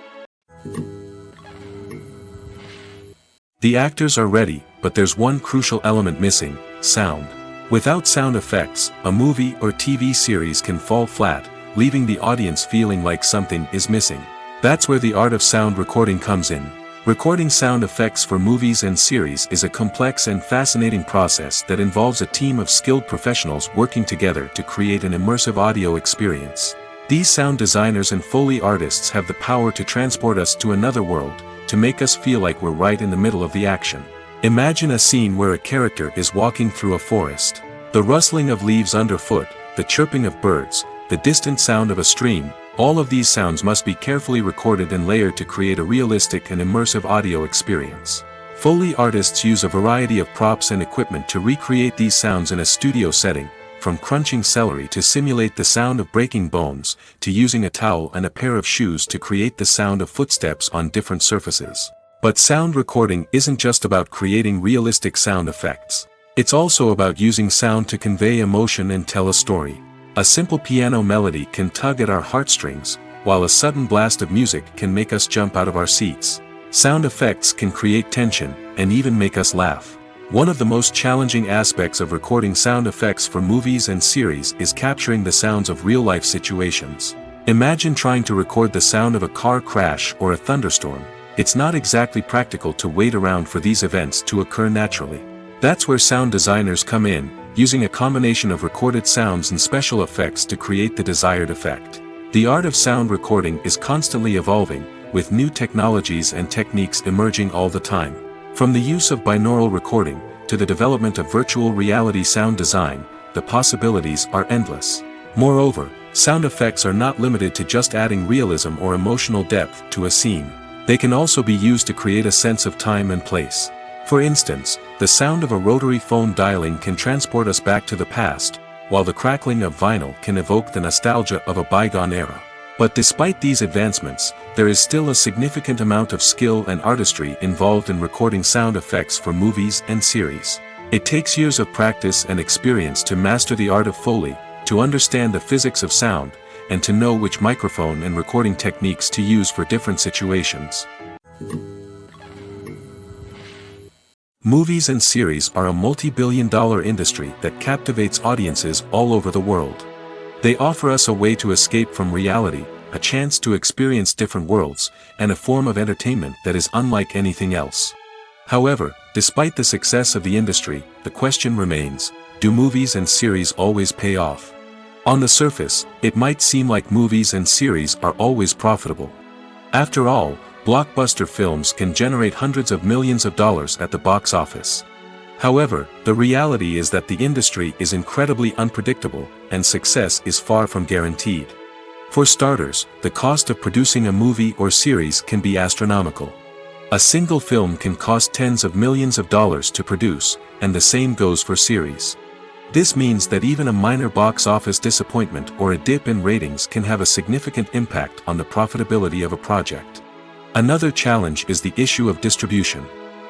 The actors are ready, but there's one crucial element missing: sound. Without sound effects, a movie or TV series can fall flat, leaving the audience feeling like something is missing. That's where the art of sound recording comes in. Recording sound effects for movies and series is a complex and fascinating process that involves a team of skilled professionals working together to create an immersive audio experience. These sound designers and Foley artists have the power to transport us to another world, to make us feel like we're right in the middle of the action. Imagine a scene where a character is walking through a forest. The rustling of leaves underfoot, the chirping of birds, the distant sound of a stream, all of these sounds must be carefully recorded and layered to create a realistic and immersive audio experience. Foley artists use a variety of props and equipment to recreate these sounds in a studio setting, from crunching celery to simulate the sound of breaking bones, to using a towel and a pair of shoes to create the sound of footsteps on different surfaces. But sound recording isn't just about creating realistic sound effects. It's also about using sound to convey emotion and tell a story. A simple piano melody can tug at our heartstrings, while a sudden blast of music can make us jump out of our seats. Sound effects can create tension, and even make us laugh. One of the most challenging aspects of recording sound effects for movies and series is capturing the sounds of real-life situations. Imagine trying to record the sound of a car crash or a thunderstorm. It's not exactly practical to wait around for these events to occur naturally. That's where sound designers come in, using a combination of recorded sounds and special effects to create the desired effect. The art of sound recording is constantly evolving, with new technologies and techniques emerging all the time. From the use of binaural recording, to the development of virtual reality sound design, the possibilities are endless. Moreover, sound effects are not limited to just adding realism or emotional depth to a scene. They can also be used to create a sense of time and place. For instance, the sound of a rotary phone dialing can transport us back to the past, while the crackling of vinyl can evoke the nostalgia of a bygone era. But despite these advancements, there is still a significant amount of skill and artistry involved in recording sound effects for movies and series. It takes years of practice and experience to master the art of Foley, to understand the physics of sound, and to know which microphone and recording techniques to use for different situations. Movies and series are a multi-billion-dollar industry that captivates audiences all over the world. They offer us a way to escape from reality, a chance to experience different worlds, and a form of entertainment that is unlike anything else. However, despite the success of the industry, the question remains, do movies and series always pay off? On the surface, it might seem like movies and series are always profitable. After all, blockbuster films can generate hundreds of millions of dollars at the box office. However, the reality is that the industry is incredibly unpredictable, and success is far from guaranteed. For starters, the cost of producing a movie or series can be astronomical. A single film can cost tens of millions of dollars to produce, and the same goes for series. This means that even a minor box office disappointment or a dip in ratings can have a significant impact on the profitability of a project. Another challenge is the issue of distribution.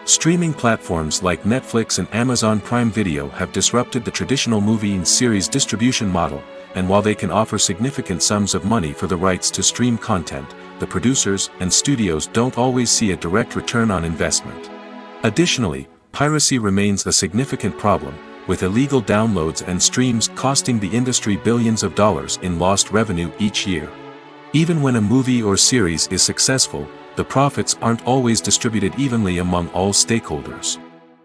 Streaming platforms like Netflix and Amazon Prime Video have disrupted the traditional movie and series distribution model, and while they can offer significant sums of money for the rights to stream content, the producers and studios don't always see a direct return on investment. Additionally, piracy remains a significant problem, with illegal downloads and streams costing the industry billions of dollars in lost revenue each year. Even when a movie or series is successful, the profits aren't always distributed evenly among all stakeholders.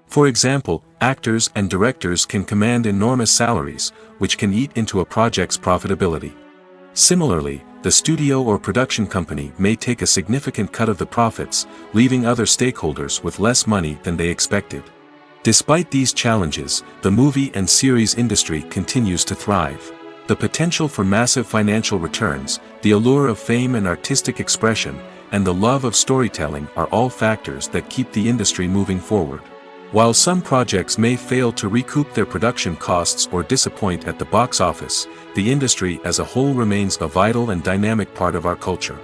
For example, actors and directors can command enormous salaries, which can eat into a project's profitability. Similarly, the studio or production company may take a significant cut of the profits, leaving other stakeholders with less money than they expected. Despite these challenges, the movie and series industry continues to thrive. The potential for massive financial returns, the allure of fame and artistic expression, and the love of storytelling are all factors that keep the industry moving forward. While some projects may fail to recoup their production costs or disappoint at the box office, the industry as a whole remains a vital and dynamic part of our culture.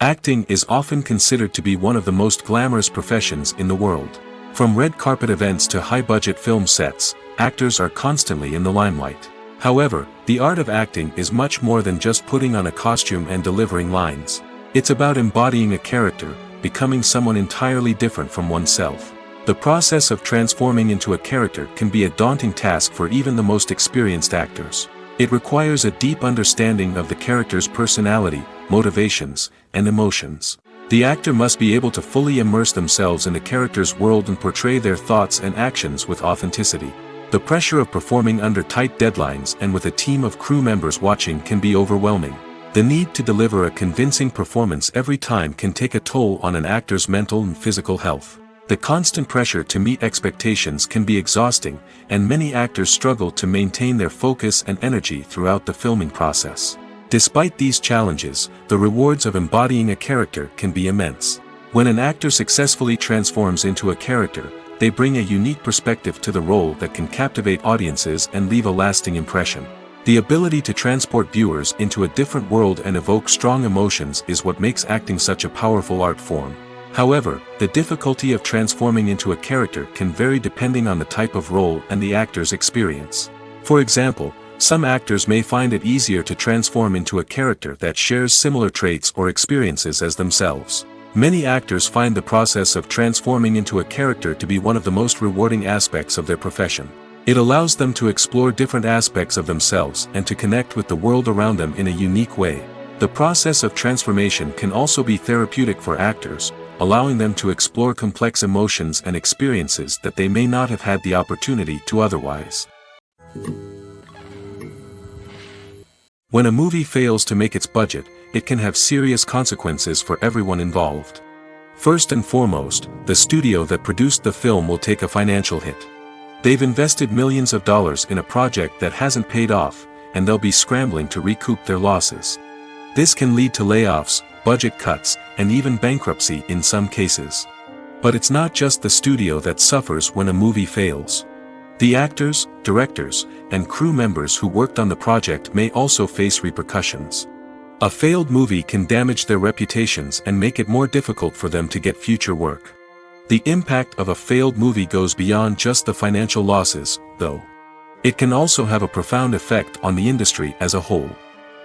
Acting is often considered to be one of the most glamorous professions in the world. From red carpet events to high-budget film sets, actors are constantly in the limelight. However, the art of acting is much more than just putting on a costume and delivering lines. It's about embodying a character, becoming someone entirely different from oneself. The process of transforming into a character can be a daunting task for even the most experienced actors. It requires a deep understanding of the character's personality, motivations, and emotions. The actor must be able to fully immerse themselves in the character's world and portray their thoughts and actions with authenticity. The pressure of performing under tight deadlines and with a team of crew members watching can be overwhelming. The need to deliver a convincing performance every time can take a toll on an actor's mental and physical health. The constant pressure to meet expectations can be exhausting, and many actors struggle to maintain their focus and energy throughout the filming process. Despite these challenges, the rewards of embodying a character can be immense. When an actor successfully transforms into a character, they bring a unique perspective to the role that can captivate audiences and leave a lasting impression. The ability to transport viewers into a different world and evoke strong emotions is what makes acting such a powerful art form. However, the difficulty of transforming into a character can vary depending on the type of role and the actor's experience. For example, some actors may find it easier to transform into a character that shares similar traits or experiences as themselves. Many actors find the process of transforming into a character to be one of the most rewarding aspects of their profession. It allows them to explore different aspects of themselves and to connect with the world around them in a unique way. The process of transformation can also be therapeutic for actors, allowing them to explore complex emotions and experiences that they may not have had the opportunity to otherwise. When a movie fails to make its budget, it can have serious consequences for everyone involved. First and foremost, the studio that produced the film will take a financial hit. They've invested millions of dollars in a project that hasn't paid off, and they'll be scrambling to recoup their losses. This can lead to layoffs, budget cuts, and even bankruptcy in some cases. But it's not just the studio that suffers when a movie fails. The actors, directors, and crew members who worked on the project may also face repercussions. A failed movie can damage their reputations and make it more difficult for them to get future work. The impact of a failed movie goes beyond just the financial losses, though. It can also have a profound effect on the industry as a whole.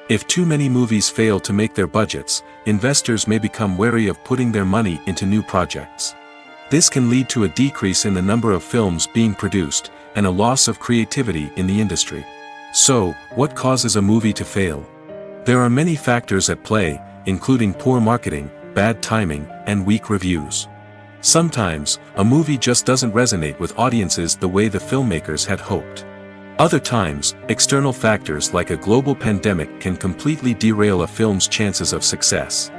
If too many movies fail to make their budgets, investors may become wary of putting their money into new projects. This can lead to a decrease in the number of films being produced, and a loss of creativity in the industry. So, what causes a movie to fail? There are many factors at play, including poor marketing, bad timing, and weak reviews. Sometimes, a movie just doesn't resonate with audiences the way the filmmakers had hoped. Other times, external factors like a global pandemic can completely derail a film's chances of success.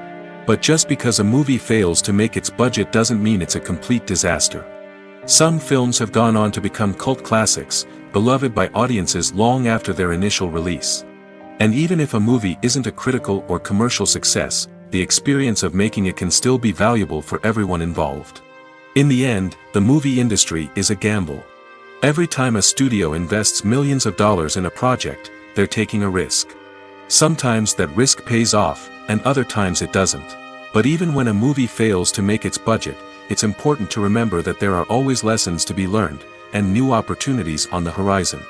But just because a movie fails to make its budget doesn't mean it's a complete disaster. Some films have gone on to become cult classics, beloved by audiences long after their initial release. And even if a movie isn't a critical or commercial success, the experience of making it can still be valuable for everyone involved. In the end, the movie industry is a gamble. Every time a studio invests millions of dollars in a project, they're taking a risk. Sometimes that risk pays off, and other times it doesn't. But even when a movie fails to make its budget, it's important to remember that there are always lessons to be learned, and new opportunities on the horizon.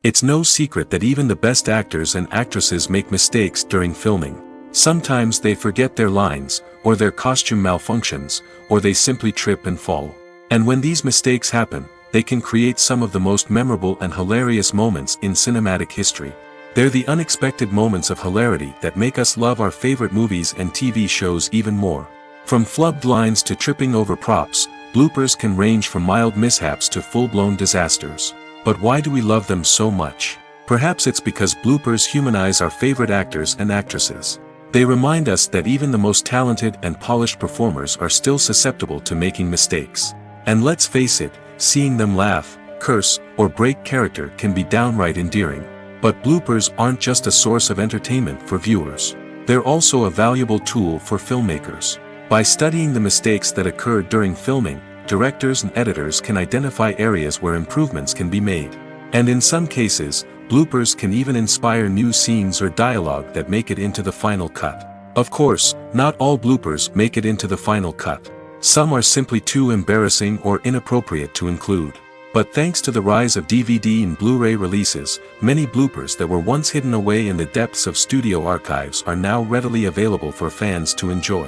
It's no secret that even the best actors and actresses make mistakes during filming. Sometimes they forget their lines, or their costume malfunctions, or they simply trip and fall. And when these mistakes happen, they can create some of the most memorable and hilarious moments in cinematic history. They're the unexpected moments of hilarity that make us love our favorite movies and TV shows even more. From flubbed lines to tripping over props, bloopers can range from mild mishaps to full-blown disasters. But why do we love them so much? Perhaps it's because bloopers humanize our favorite actors and actresses. They remind us that even the most talented and polished performers are still susceptible to making mistakes. And let's face it, seeing them laugh, curse, or break character can be downright endearing. But bloopers aren't just a source of entertainment for viewers. They're also a valuable tool for filmmakers. By studying the mistakes that occurred during filming, directors and editors can identify areas where improvements can be made. And in some cases, bloopers can even inspire new scenes or dialogue that make it into the final cut. Of course, not all bloopers make it into the final cut. Some are simply too embarrassing or inappropriate to include. But thanks to the rise of DVD and Blu-ray releases, many bloopers that were once hidden away in the depths of studio archives are now readily available for fans to enjoy.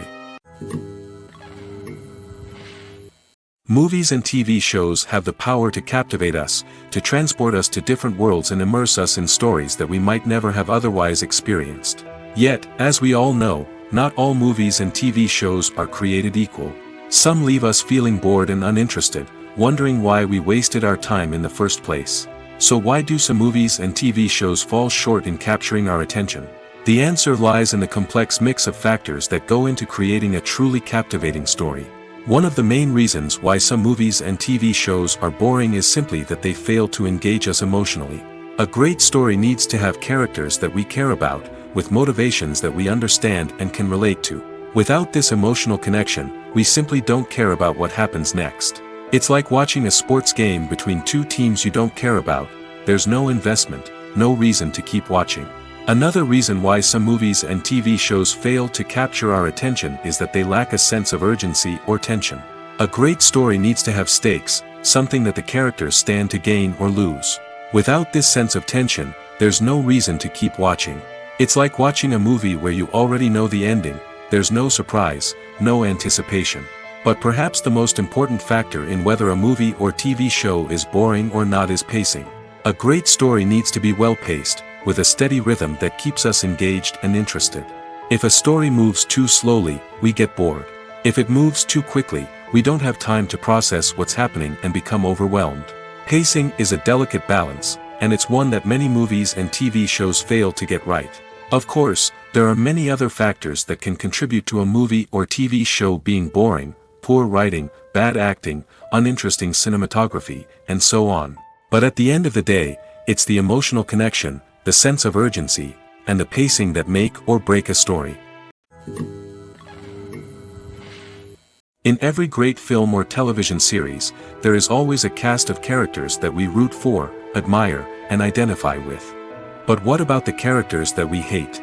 Movies and TV shows have the power to captivate us, to transport us to different worlds and immerse us in stories that we might never have otherwise experienced. Yet, as we all know, not all movies and TV shows are created equal. Some leave us feeling bored and uninterested, wondering why we wasted our time in the first place. So why do some movies and TV shows fall short in capturing our attention? The answer lies in the complex mix of factors that go into creating a truly captivating story. One of the main reasons why some movies and TV shows are boring is simply that they fail to engage us emotionally. A great story needs to have characters that we care about, with motivations that we understand and can relate to. Without this emotional connection, we simply don't care about what happens next. It's like watching a sports game between two teams you don't care about. There's no investment, no reason to keep watching. Another reason why some movies and TV shows fail to capture our attention is that they lack a sense of urgency or tension. A great story needs to have stakes, something that the characters stand to gain or lose. Without this sense of tension, there's no reason to keep watching. It's like watching a movie where you already know the ending. There's no surprise, no anticipation. But perhaps the most important factor in whether a movie or TV show is boring or not is pacing. A great story needs to be well-paced, with a steady rhythm that keeps us engaged and interested. If a story moves too slowly, we get bored. If it moves too quickly, we don't have time to process what's happening and become overwhelmed. Pacing is a delicate balance, and it's one that many movies and TV shows fail to get right. Of course, there are many other factors that can contribute to a movie or TV show being boring: poor writing, bad acting, uninteresting cinematography, and so on. But at the end of the day, it's the emotional connection, the sense of urgency, and the pacing that make or break a story. In every great film or television series, there is always a cast of characters that we root for, admire, and identify with. But what about the characters that we hate?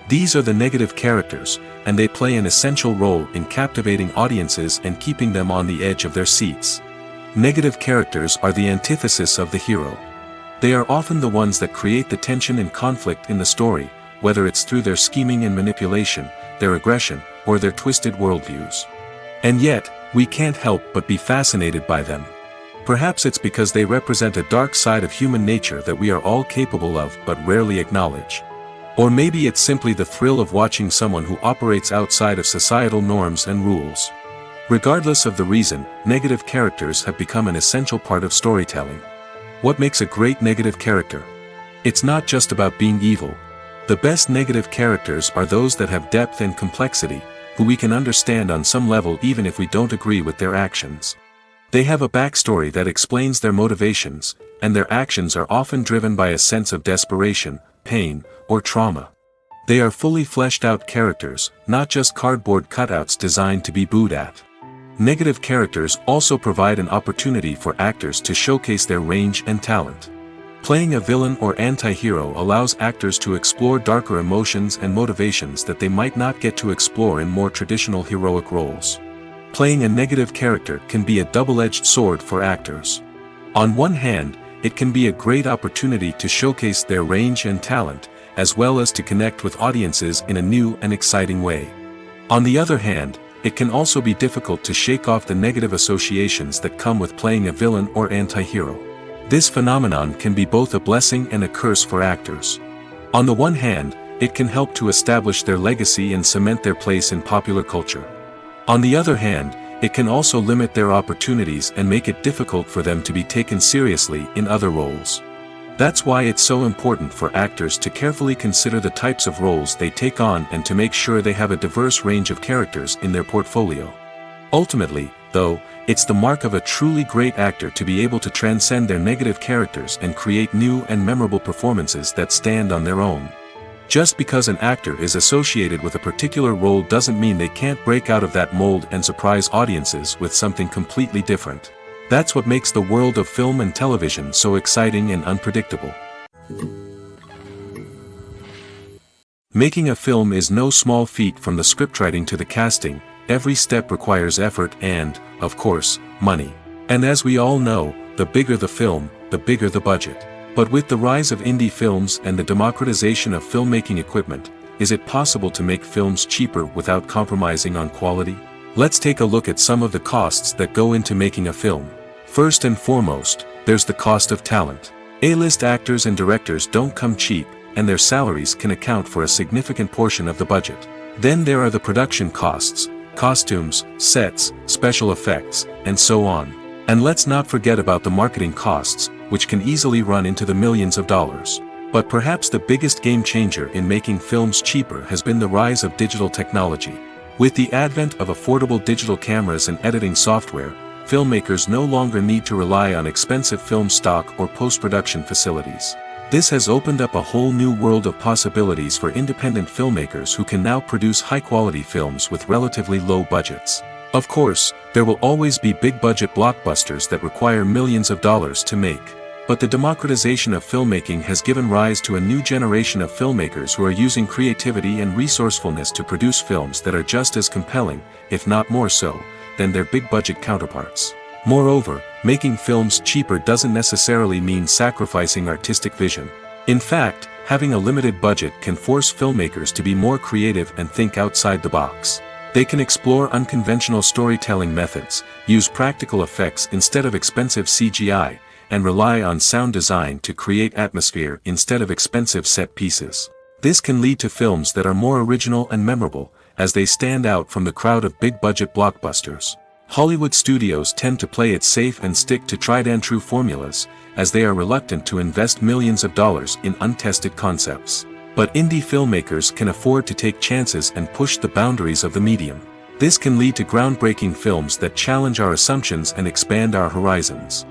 These are the negative characters, and they play an essential role in captivating audiences and keeping them on the edge of their seats. Negative characters are the antithesis of the hero. They are often the ones that create the tension and conflict in the story, whether it's through their scheming and manipulation, their aggression, or their twisted worldviews. And yet, we can't help but be fascinated by them. Perhaps it's because they represent a dark side of human nature that we are all capable of but rarely acknowledge. Or maybe it's simply the thrill of watching someone who operates outside of societal norms and rules. Regardless of the reason, negative characters have become an essential part of storytelling. What makes a great negative character? It's not just about being evil. The best negative characters are those that have depth and complexity, who we can understand on some level even if we don't agree with their actions. They have a backstory that explains their motivations, and their actions are often driven by a sense of desperation, pain, or trauma. They are fully fleshed out characters, not just cardboard cutouts designed to be booed at. Negative characters also provide an opportunity for actors to showcase their range and talent. Playing a villain or anti-hero allows actors to explore darker emotions and motivations that they might not get to explore in more traditional heroic roles. Playing a negative character can be a double-edged sword for actors. On one hand, it can be a great opportunity to showcase their range and talent, as well as to connect with audiences in a new and exciting way. On the other hand, it can also be difficult to shake off the negative associations that come with playing a villain or anti-hero. This phenomenon can be both a blessing and a curse for actors. On the one hand, it can help to establish their legacy and cement their place in popular culture. On the other hand, it can also limit their opportunities and make it difficult for them to be taken seriously in other roles. That's why it's so important for actors to carefully consider the types of roles they take on and to make sure they have a diverse range of characters in their portfolio. Ultimately, though, it's the mark of a truly great actor to be able to transcend their negative characters and create new and memorable performances that stand on their own. Just because an actor is associated with a particular role doesn't mean they can't break out of that mold and surprise audiences with something completely different. That's what makes the world of film and television so exciting and unpredictable. Making a film is no small feat. From the scriptwriting to the casting, every step requires effort and, of course, money. And as we all know, the bigger the film, the bigger the budget. But with the rise of indie films and the democratization of filmmaking equipment, is it possible to make films cheaper without compromising on quality? Let's take a look at some of the costs that go into making a film. First and foremost, there's the cost of talent. A-list actors and directors don't come cheap, and their salaries can account for a significant portion of the budget. Then there are the production costs, costumes, sets, special effects, and so on. And let's not forget about the marketing costs, which can easily run into the millions of dollars. But perhaps the biggest game changer in making films cheaper has been the rise of digital technology. With the advent of affordable digital cameras and editing software, filmmakers no longer need to rely on expensive film stock or post-production facilities. This has opened up a whole new world of possibilities for independent filmmakers who can now produce high-quality films with relatively low budgets. Of course, there will always be big-budget blockbusters that require millions of dollars to make. But the democratization of filmmaking has given rise to a new generation of filmmakers who are using creativity and resourcefulness to produce films that are just as compelling, if not more so, than their big-budget counterparts. Moreover, making films cheaper doesn't necessarily mean sacrificing artistic vision. In fact, having a limited budget can force filmmakers to be more creative and think outside the box. They can explore unconventional storytelling methods, use practical effects instead of expensive CGI, and rely on sound design to create atmosphere instead of expensive set pieces. This can lead to films that are more original and memorable, as they stand out from the crowd of big-budget blockbusters. Hollywood studios tend to play it safe and stick to tried-and-true formulas, as they are reluctant to invest millions of dollars in untested concepts. But indie filmmakers can afford to take chances and push the boundaries of the medium. This can lead to groundbreaking films that challenge our assumptions and expand our horizons.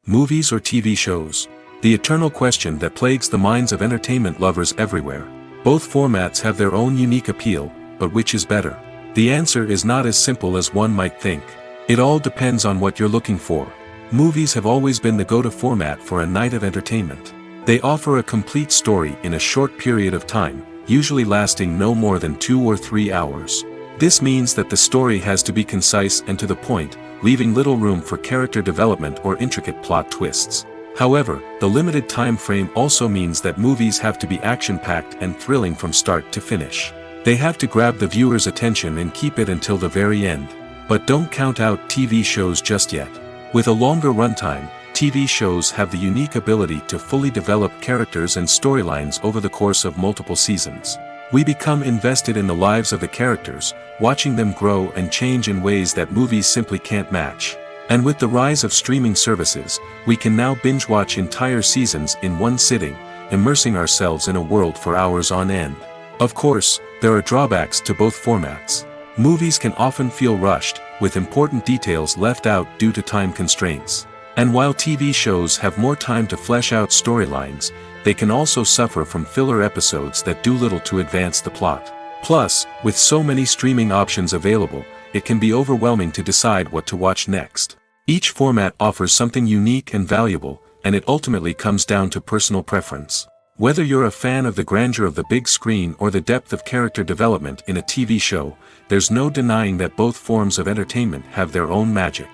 Movies or TV shows? The eternal question that plagues the minds of entertainment lovers everywhere. Both formats have their own unique appeal, but which is better? The answer is not as simple as one might think. It all depends on what you're looking for. Movies have always been the go-to format for a night of entertainment. They offer a complete story in a short period of time, usually lasting no more than 2 or 3 hours. This means that the story has to be concise and to the point, leaving little room for character development or intricate plot twists. However, the limited time frame also means that movies have to be action-packed and thrilling from start to finish. They have to grab the viewer's attention and keep it until the very end. But don't count out TV shows just yet. With a longer runtime, TV shows have the unique ability to fully develop characters and storylines over the course of multiple seasons. We become invested in the lives of the characters, watching them grow and change in ways that movies simply can't match. And with the rise of streaming services, we can now binge-watch entire seasons in one sitting, immersing ourselves in a world for hours on end. Of course, there are drawbacks to both formats. Movies can often feel rushed, with important details left out due to time constraints. And while TV shows have more time to flesh out storylines, they can also suffer from filler episodes that do little to advance the plot. Plus, with so many streaming options available, it can be overwhelming to decide what to watch next. Each format offers something unique and valuable, and it ultimately comes down to personal preference. Whether you're a fan of the grandeur of the big screen or the depth of character development in a TV show, there's no denying that both forms of entertainment have their own magic.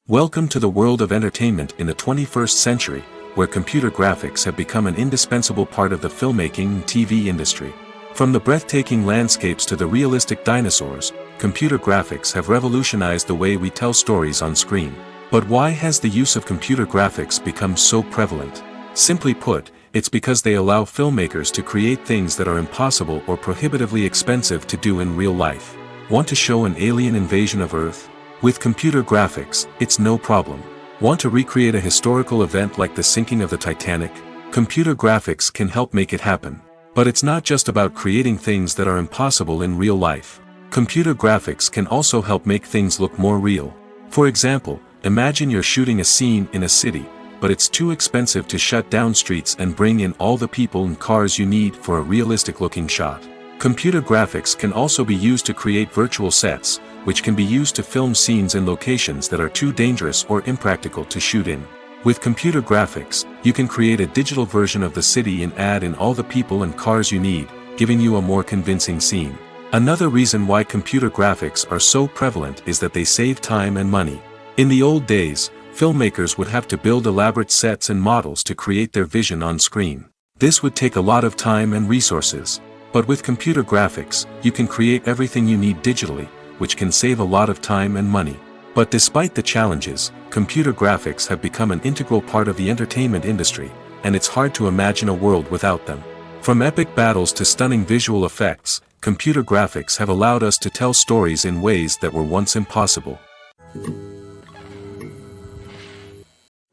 Welcome to the world of entertainment in the 21st century, where computer graphics have become an indispensable part of the filmmaking and TV industry. From the breathtaking landscapes to the realistic dinosaurs, computer graphics have revolutionized the way we tell stories on screen. But why has the use of computer graphics become so prevalent? Simply put, it's because they allow filmmakers to create things that are impossible or prohibitively expensive to do in real life. Want to show an alien invasion of Earth? With computer graphics, it's no problem. Want to recreate a historical event like the sinking of the Titanic? Computer graphics can help make it happen. But it's not just about creating things that are impossible in real life. Computer graphics can also help make things look more real. For example, imagine you're shooting a scene in a city, but it's too expensive to shut down streets and bring in all the people and cars you need for a realistic-looking shot. Computer graphics can also be used to create virtual sets, which can be used to film scenes in locations that are too dangerous or impractical to shoot in. With computer graphics, you can create a digital version of the city and add in all the people and cars you need, giving you a more convincing scene. Another reason why computer graphics are so prevalent is that they save time and money. In the old days, filmmakers would have to build elaborate sets and models to create their vision on screen. This would take a lot of time and resources. But with computer graphics, you can create everything you need digitally, which can save a lot of time and money. But despite the challenges, computer graphics have become an integral part of the entertainment industry, and it's hard to imagine a world without them. From epic battles to stunning visual effects, computer graphics have allowed us to tell stories in ways that were once impossible.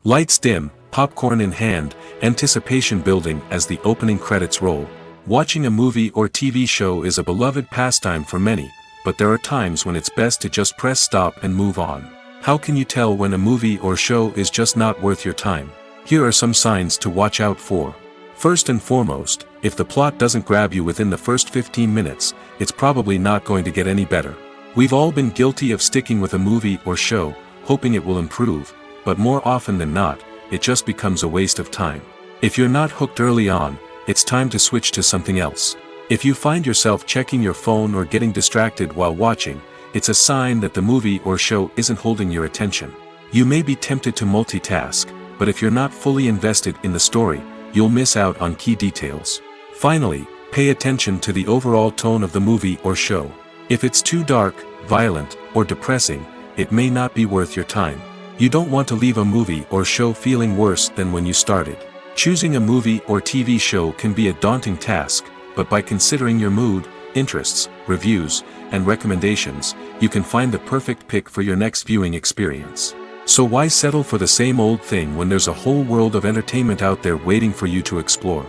Lights dim, popcorn in hand, anticipation building as the opening credits roll. Watching a movie or TV show is a beloved pastime for many, but there are times when it's best to just press stop and move on. How can you tell when a movie or show is just not worth your time? Here are some signs to watch out for. First and foremost, if the plot doesn't grab you within the first 15 minutes, it's probably not going to get any better. We've all been guilty of sticking with a movie or show, hoping it will improve, but more often than not, it just becomes a waste of time. If you're not hooked early on, it's time to switch to something else. If you find yourself checking your phone or getting distracted while watching, it's a sign that the movie or show isn't holding your attention. You may be tempted to multitask, but if you're not fully invested in the story, you'll miss out on key details. Finally, pay attention to the overall tone of the movie or show. If it's too dark, violent, or depressing, it may not be worth your time. You don't want to leave a movie or show feeling worse than when you started. Choosing a movie or TV show can be a daunting task, but by considering your mood, interests, reviews, and recommendations, you can find the perfect pick for your next viewing experience. So why settle for the same old thing when there's a whole world of entertainment out there waiting for you to explore?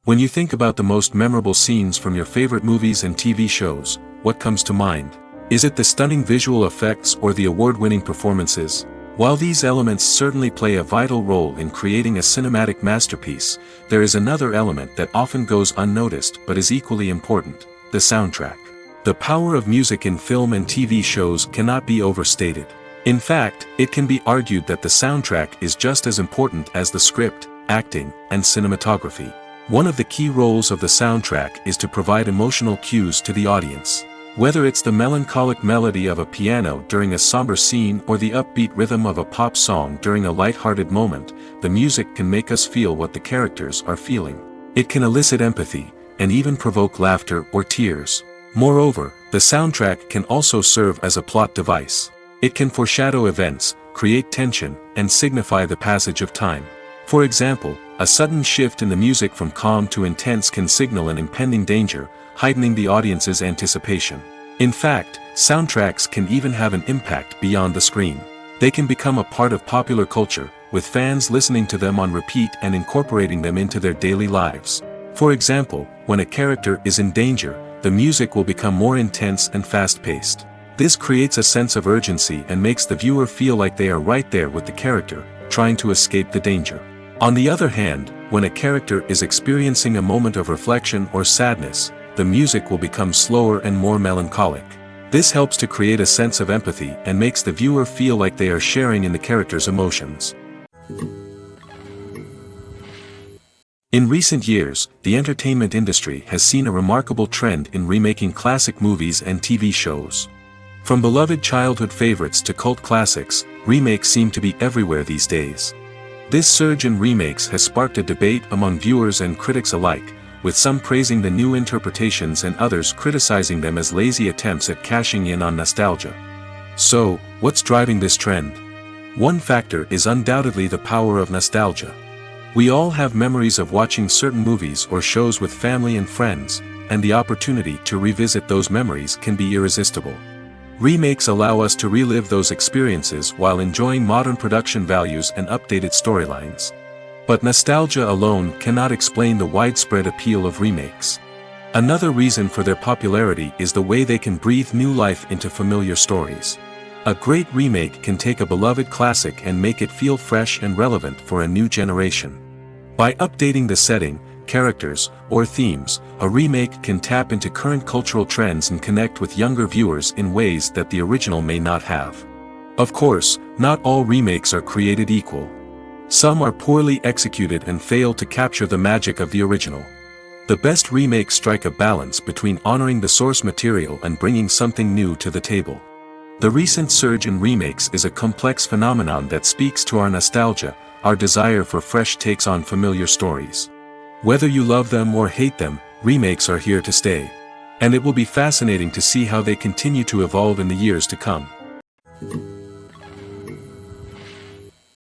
When you think about the most memorable scenes from your favorite movies and TV shows, what comes to mind? Is it the stunning visual effects or the award-winning performances? While these elements certainly play a vital role in creating a cinematic masterpiece, there is another element that often goes unnoticed but is equally important: the soundtrack. The power of music in film and TV shows cannot be overstated. In fact, it can be argued that the soundtrack is just as important as the script, acting, and cinematography. One of the key roles of the soundtrack is to provide emotional cues to the audience. Whether it's the melancholic melody of a piano during a somber scene or the upbeat rhythm of a pop song during a light-hearted moment, the music can make us feel what the characters are feeling. It can elicit empathy, and even provoke laughter or tears. Moreover, the soundtrack can also serve as a plot device. It can foreshadow events, create tension, and signify the passage of time. For example, a sudden shift in the music from calm to intense can signal an impending danger, heightening the audience's anticipation. In fact, soundtracks can even have an impact beyond the screen. They can become a part of popular culture, with fans listening to them on repeat and incorporating them into their daily lives. For example, when a character is in danger, the music will become more intense and fast-paced. This creates a sense of urgency and makes the viewer feel like they are right there with the character, trying to escape the danger. On the other hand, when a character is experiencing a moment of reflection or sadness, the music will become slower and more melancholic. This helps to create a sense of empathy and makes the viewer feel like they are sharing in the character's emotions. In recent years, the entertainment industry has seen a remarkable trend in remaking classic movies and TV shows. From beloved childhood favorites to cult classics, remakes seem to be everywhere these days. This surge in remakes has sparked a debate among viewers and critics alike, with some praising the new interpretations and others criticizing them as lazy attempts at cashing in on nostalgia. So, what's driving this trend? One factor is undoubtedly the power of nostalgia. We all have memories of watching certain movies or shows with family and friends, and the opportunity to revisit those memories can be irresistible. Remakes allow us to relive those experiences while enjoying modern production values and updated storylines. But nostalgia alone cannot explain the widespread appeal of remakes. Another reason for their popularity is the way they can breathe new life into familiar stories. A great remake can take a beloved classic and make it feel fresh and relevant for a new generation. By updating the setting, characters, or themes, a remake can tap into current cultural trends and connect with younger viewers in ways that the original may not have. Of course, not all remakes are created equal. Some are poorly executed and fail to capture the magic of the original. The best remakes strike a balance between honoring the source material and bringing something new to the table. The recent surge in remakes is a complex phenomenon that speaks to our nostalgia, our desire for fresh takes on familiar stories. Whether you love them or hate them, remakes are here to stay. And it will be fascinating to see how they continue to evolve in the years to come.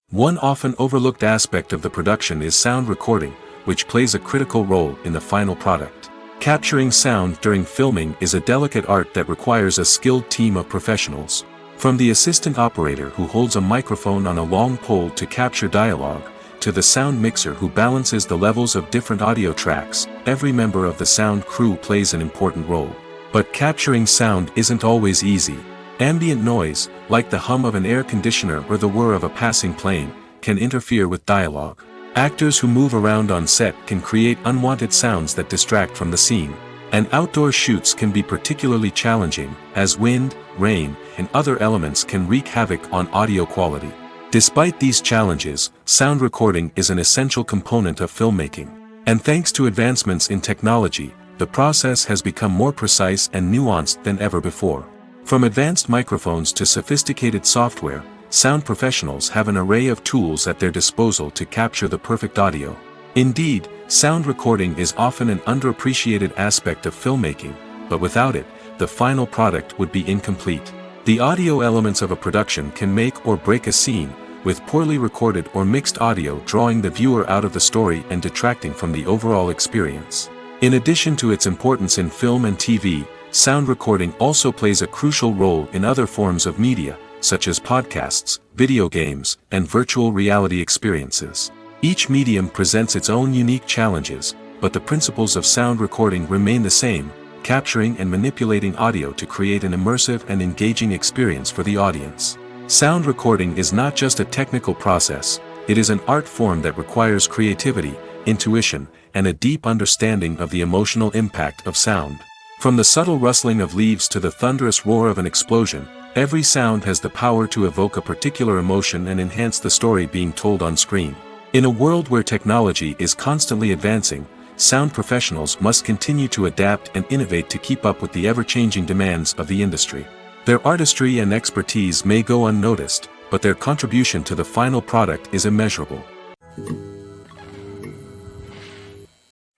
One often overlooked aspect of the production is sound recording, which plays a critical role in the final product. Capturing sound during filming is a delicate art that requires a skilled team of professionals. From the assistant operator who holds a microphone on a long pole to capture dialogue, to the sound mixer who balances the levels of different audio tracks, every member of the sound crew plays an important role. But capturing sound isn't always easy. Ambient noise, like the hum of an air conditioner or the whir of a passing plane, can interfere with dialogue. Actors who move around on set can create unwanted sounds that distract from the scene. And outdoor shoots can be particularly challenging, as wind, rain, and other elements can wreak havoc on audio quality. Despite these challenges, sound recording is an essential component of filmmaking. And thanks to advancements in technology, the process has become more precise and nuanced than ever before. From advanced microphones to sophisticated software, sound professionals have an array of tools at their disposal to capture the perfect audio. Indeed, sound recording is often an underappreciated aspect of filmmaking, but without it, the final product would be incomplete. The audio elements of a production can make or break a scene, with poorly recorded or mixed audio drawing the viewer out of the story and detracting from the overall experience. In addition to its importance in film and TV, sound recording also plays a crucial role in other forms of media, such as podcasts, video games, and virtual reality experiences. Each medium presents its own unique challenges, but the principles of sound recording remain the same, capturing and manipulating audio to create an immersive and engaging experience for the audience. Sound recording is not just a technical process, it is an art form that requires creativity, intuition, and a deep understanding of the emotional impact of sound. From the subtle rustling of leaves to the thunderous roar of an explosion, every sound has the power to evoke a particular emotion and enhance the story being told on screen. In a world where technology is constantly advancing, sound professionals must continue to adapt and innovate to keep up with the ever-changing demands of the industry. Their artistry and expertise may go unnoticed, but their contribution to the final product is immeasurable.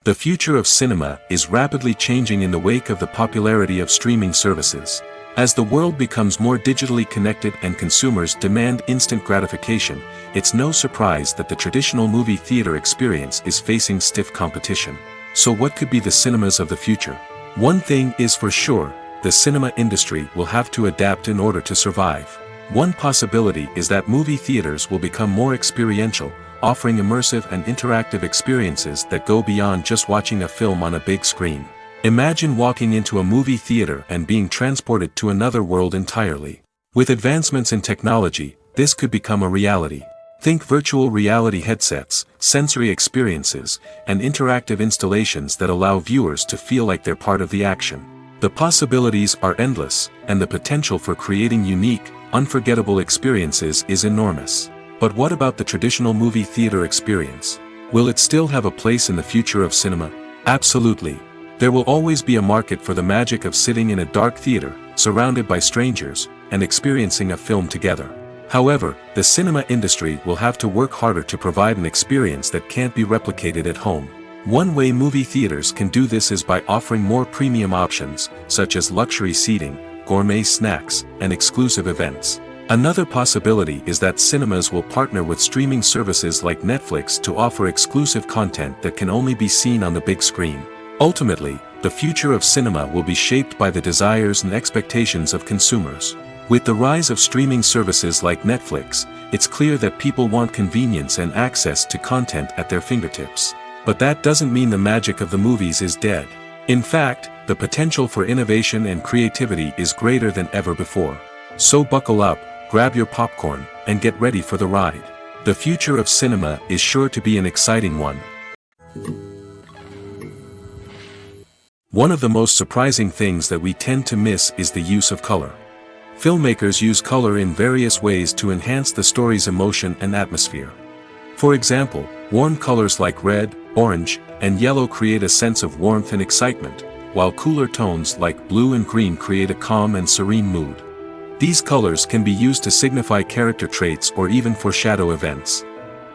The future of cinema is rapidly changing in the wake of the popularity of streaming services. As the world becomes more digitally connected and consumers demand instant gratification, it's no surprise that the traditional movie theater experience is facing stiff competition. So what could be the cinemas of the future? One thing is for sure, the cinema industry will have to adapt in order to survive. One possibility is that movie theaters will become more experiential, offering immersive and interactive experiences that go beyond just watching a film on a big screen. Imagine walking into a movie theater and being transported to another world entirely. With advancements in technology, this could become a reality. Think virtual reality headsets, sensory experiences, and interactive installations that allow viewers to feel like they're part of the action. The possibilities are endless, and the potential for creating unique, unforgettable experiences is enormous. But what about the traditional movie theater experience? Will it still have a place in the future of cinema? Absolutely. There will always be a market for the magic of sitting in a dark theater, surrounded by strangers, and experiencing a film together. However, the cinema industry will have to work harder to provide an experience that can't be replicated at home. One way movie theaters can do this is by offering more premium options, such as luxury seating, gourmet snacks, and exclusive events. Another possibility is that cinemas will partner with streaming services like Netflix to offer exclusive content that can only be seen on the big screen. Ultimately, the future of cinema will be shaped by the desires and expectations of consumers. With the rise of streaming services like Netflix, it's clear that people want convenience and access to content at their fingertips. But that doesn't mean the magic of the movies is dead. In fact, the potential for innovation and creativity is greater than ever before. So buckle up, grab your popcorn, and get ready for the ride. The future of cinema is sure to be an exciting one. One of the most surprising things that we tend to miss is the use of color. Filmmakers use color in various ways to enhance the story's emotion and atmosphere. For example, warm colors like red, orange, and yellow create a sense of warmth and excitement, while cooler tones like blue and green create a calm and serene mood. These colors can be used to signify character traits or even foreshadow events.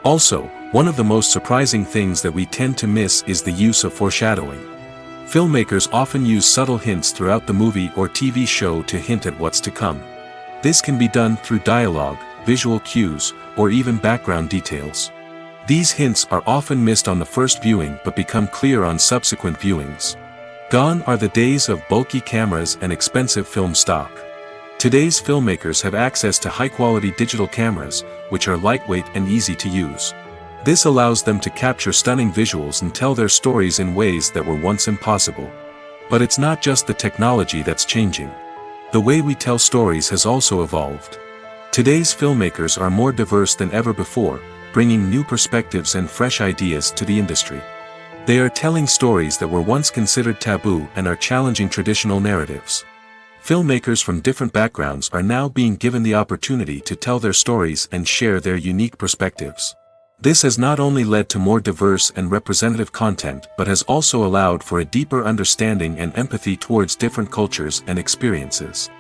Also, one of the most surprising things that we tend to miss is the use of foreshadowing. Filmmakers often use subtle hints throughout the movie or TV show to hint at what's to come. This can be done through dialogue, visual cues, or even background details. These hints are often missed on the first viewing but become clear on subsequent viewings. Gone are the days of bulky cameras and expensive film stock. Today's filmmakers have access to high-quality digital cameras, which are lightweight and easy to use. This allows them to capture stunning visuals and tell their stories in ways that were once impossible. But it's not just the technology that's changing. The way we tell stories has also evolved. Today's filmmakers are more diverse than ever before, bringing new perspectives and fresh ideas to the industry. They are telling stories that were once considered taboo and are challenging traditional narratives. Filmmakers from different backgrounds are now being given the opportunity to tell their stories and share their unique perspectives. This has not only led to more diverse and representative content but has also allowed for a deeper understanding and empathy towards different cultures and experiences.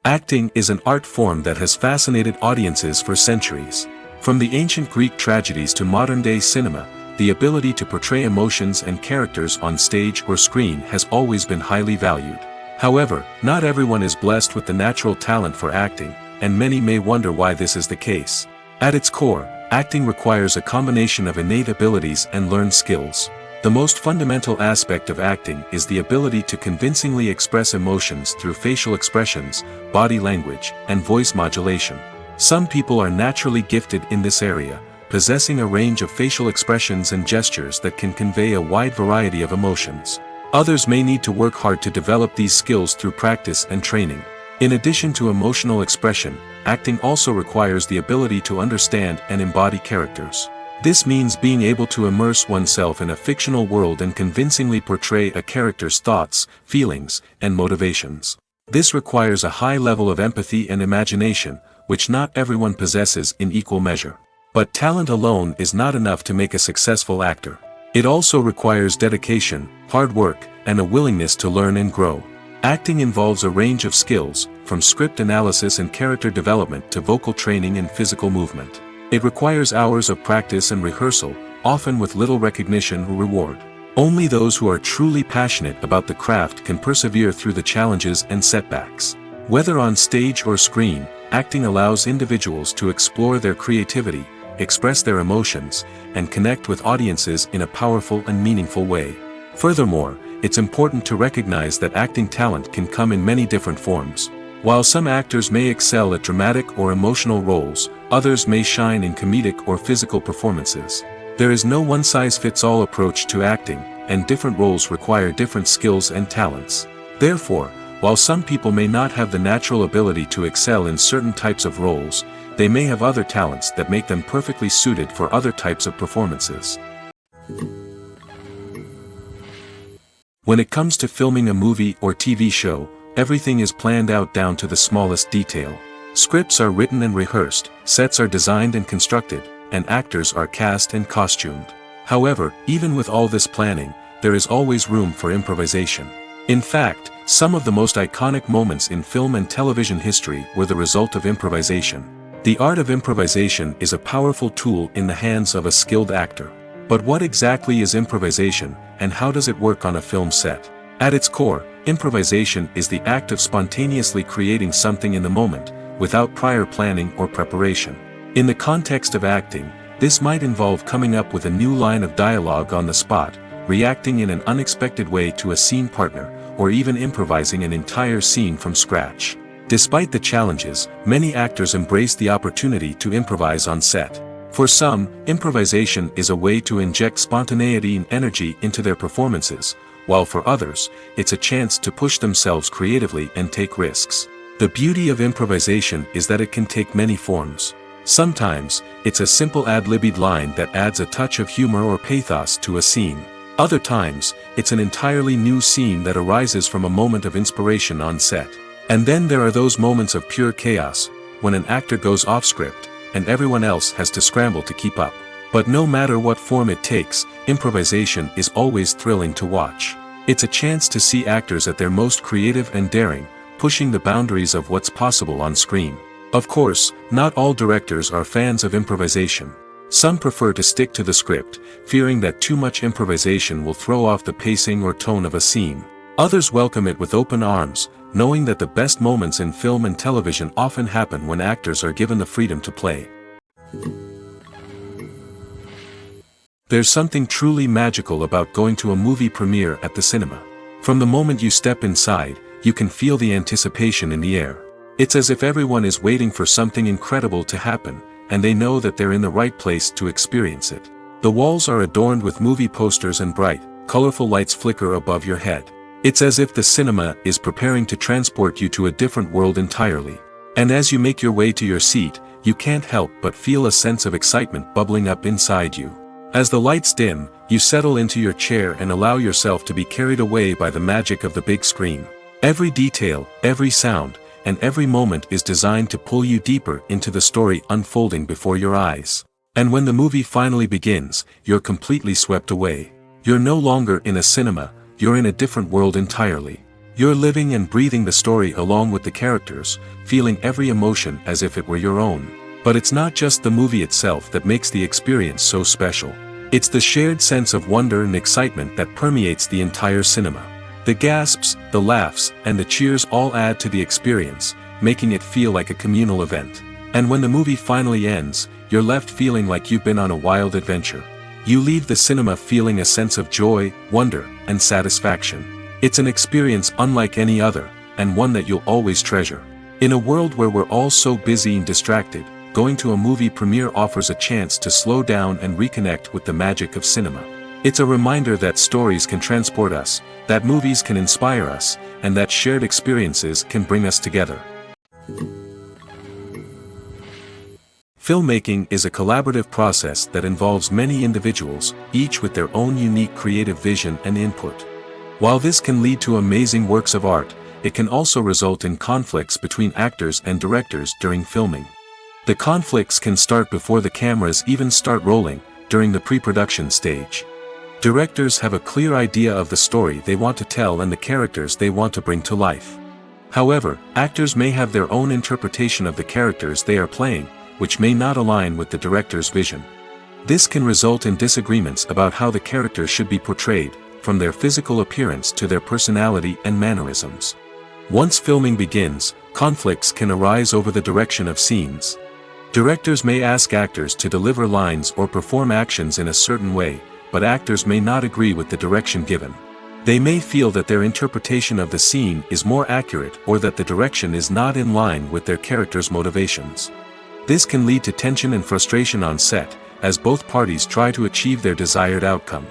Acting is an art form that has fascinated audiences for centuries. From the ancient Greek tragedies to modern-day cinema, the ability to portray emotions and characters on stage or screen has always been highly valued. However, not everyone is blessed with the natural talent for acting, and many may wonder why this is the case. At its core, acting requires a combination of innate abilities and learned skills. The most fundamental aspect of acting is the ability to convincingly express emotions through facial expressions, body language, and voice modulation. Some people are naturally gifted in this area, possessing a range of facial expressions and gestures that can convey a wide variety of emotions. Others may need to work hard to develop these skills through practice and training. In addition to emotional expression, acting also requires the ability to understand and embody characters. This means being able to immerse oneself in a fictional world and convincingly portray a character's thoughts, feelings, and motivations. This requires a high level of empathy and imagination, which not everyone possesses in equal measure. But talent alone is not enough to make a successful actor. It also requires dedication, hard work, and a willingness to learn and grow. Acting involves a range of skills, from script analysis and character development to vocal training and physical movement. It requires hours of practice and rehearsal, often with little recognition or reward. Only those who are truly passionate about the craft can persevere through the challenges and setbacks. Whether on stage or screen, acting allows individuals to explore their creativity, express their emotions, and connect with audiences in a powerful and meaningful way. Furthermore, it's important to recognize that acting talent can come in many different forms. While some actors may excel at dramatic or emotional roles, others may shine in comedic or physical performances. There is no one-size-fits-all approach to acting, and different roles require different skills and talents. Therefore, while some people may not have the natural ability to excel in certain types of roles, they may have other talents that make them perfectly suited for other types of performances. When it comes to filming a movie or TV show, everything is planned out down to the smallest detail. Scripts are written and rehearsed, sets are designed and constructed, and actors are cast and costumed. However, even with all this planning, there is always room for improvisation. In fact, some of the most iconic moments in film and television history were the result of improvisation. The art of improvisation is a powerful tool in the hands of a skilled actor. But what exactly is improvisation, and how does it work on a film set? At its core, improvisation is the act of spontaneously creating something in the moment, without prior planning or preparation. In the context of acting, this might involve coming up with a new line of dialogue on the spot, reacting in an unexpected way to a scene partner, or even improvising an entire scene from scratch. Despite the challenges, many actors embrace the opportunity to improvise on set. For some, improvisation is a way to inject spontaneity and energy into their performances, while for others, it's a chance to push themselves creatively and take risks. The beauty of improvisation is that it can take many forms. Sometimes, it's a simple ad-libbed line that adds a touch of humor or pathos to a scene. Other times, it's an entirely new scene that arises from a moment of inspiration on set. And then there are those moments of pure chaos, when an actor goes off script, and everyone else has to scramble to keep up. But no matter what form it takes, improvisation is always thrilling to watch. It's a chance to see actors at their most creative and daring, pushing the boundaries of what's possible on screen. Of course, not all directors are fans of improvisation. Some prefer to stick to the script, fearing that too much improvisation will throw off the pacing or tone of a scene. Others welcome it with open arms, knowing that the best moments in film and television often happen when actors are given the freedom to play. There's something truly magical about going to a movie premiere at the cinema. From the moment you step inside, you can feel the anticipation in the air. It's as if everyone is waiting for something incredible to happen, and they know that they're in the right place to experience it. The walls are adorned with movie posters and bright, colorful lights flicker above your head. It's as if the cinema is preparing to transport you to a different world entirely. And as you make your way to your seat, you can't help but feel a sense of excitement bubbling up inside you. As the lights dim, you settle into your chair and allow yourself to be carried away by the magic of the big screen. Every detail, every sound, and every moment is designed to pull you deeper into the story unfolding before your eyes. And when the movie finally begins, you're completely swept away. You're no longer in a cinema, you're in a different world entirely. You're living and breathing the story along with the characters, feeling every emotion as if it were your own. But it's not just the movie itself that makes the experience so special. It's the shared sense of wonder and excitement that permeates the entire cinema. The gasps, the laughs, and the cheers all add to the experience, making it feel like a communal event. And when the movie finally ends, you're left feeling like you've been on a wild adventure. You leave the cinema feeling a sense of joy, wonder, and satisfaction. It's an experience unlike any other, and one that you'll always treasure. In a world where we're all so busy and distracted, going to a movie premiere offers a chance to slow down and reconnect with the magic of cinema. It's a reminder that stories can transport us, that movies can inspire us, and that shared experiences can bring us together. Filmmaking is a collaborative process that involves many individuals, each with their own unique creative vision and input. While this can lead to amazing works of art, it can also result in conflicts between actors and directors during filming. The conflicts can start before the cameras even start rolling, during the pre-production stage. Directors have a clear idea of the story they want to tell and the characters they want to bring to life. However, actors may have their own interpretation of the characters they are playing, which may not align with the director's vision. This can result in disagreements about how the characters should be portrayed, from their physical appearance to their personality and mannerisms. Once filming begins, conflicts can arise over the direction of scenes. Directors may ask actors to deliver lines or perform actions in a certain way, but actors may not agree with the direction given. They may feel that their interpretation of the scene is more accurate or that the direction is not in line with their character's motivations. This can lead to tension and frustration on set, as both parties try to achieve their desired outcome.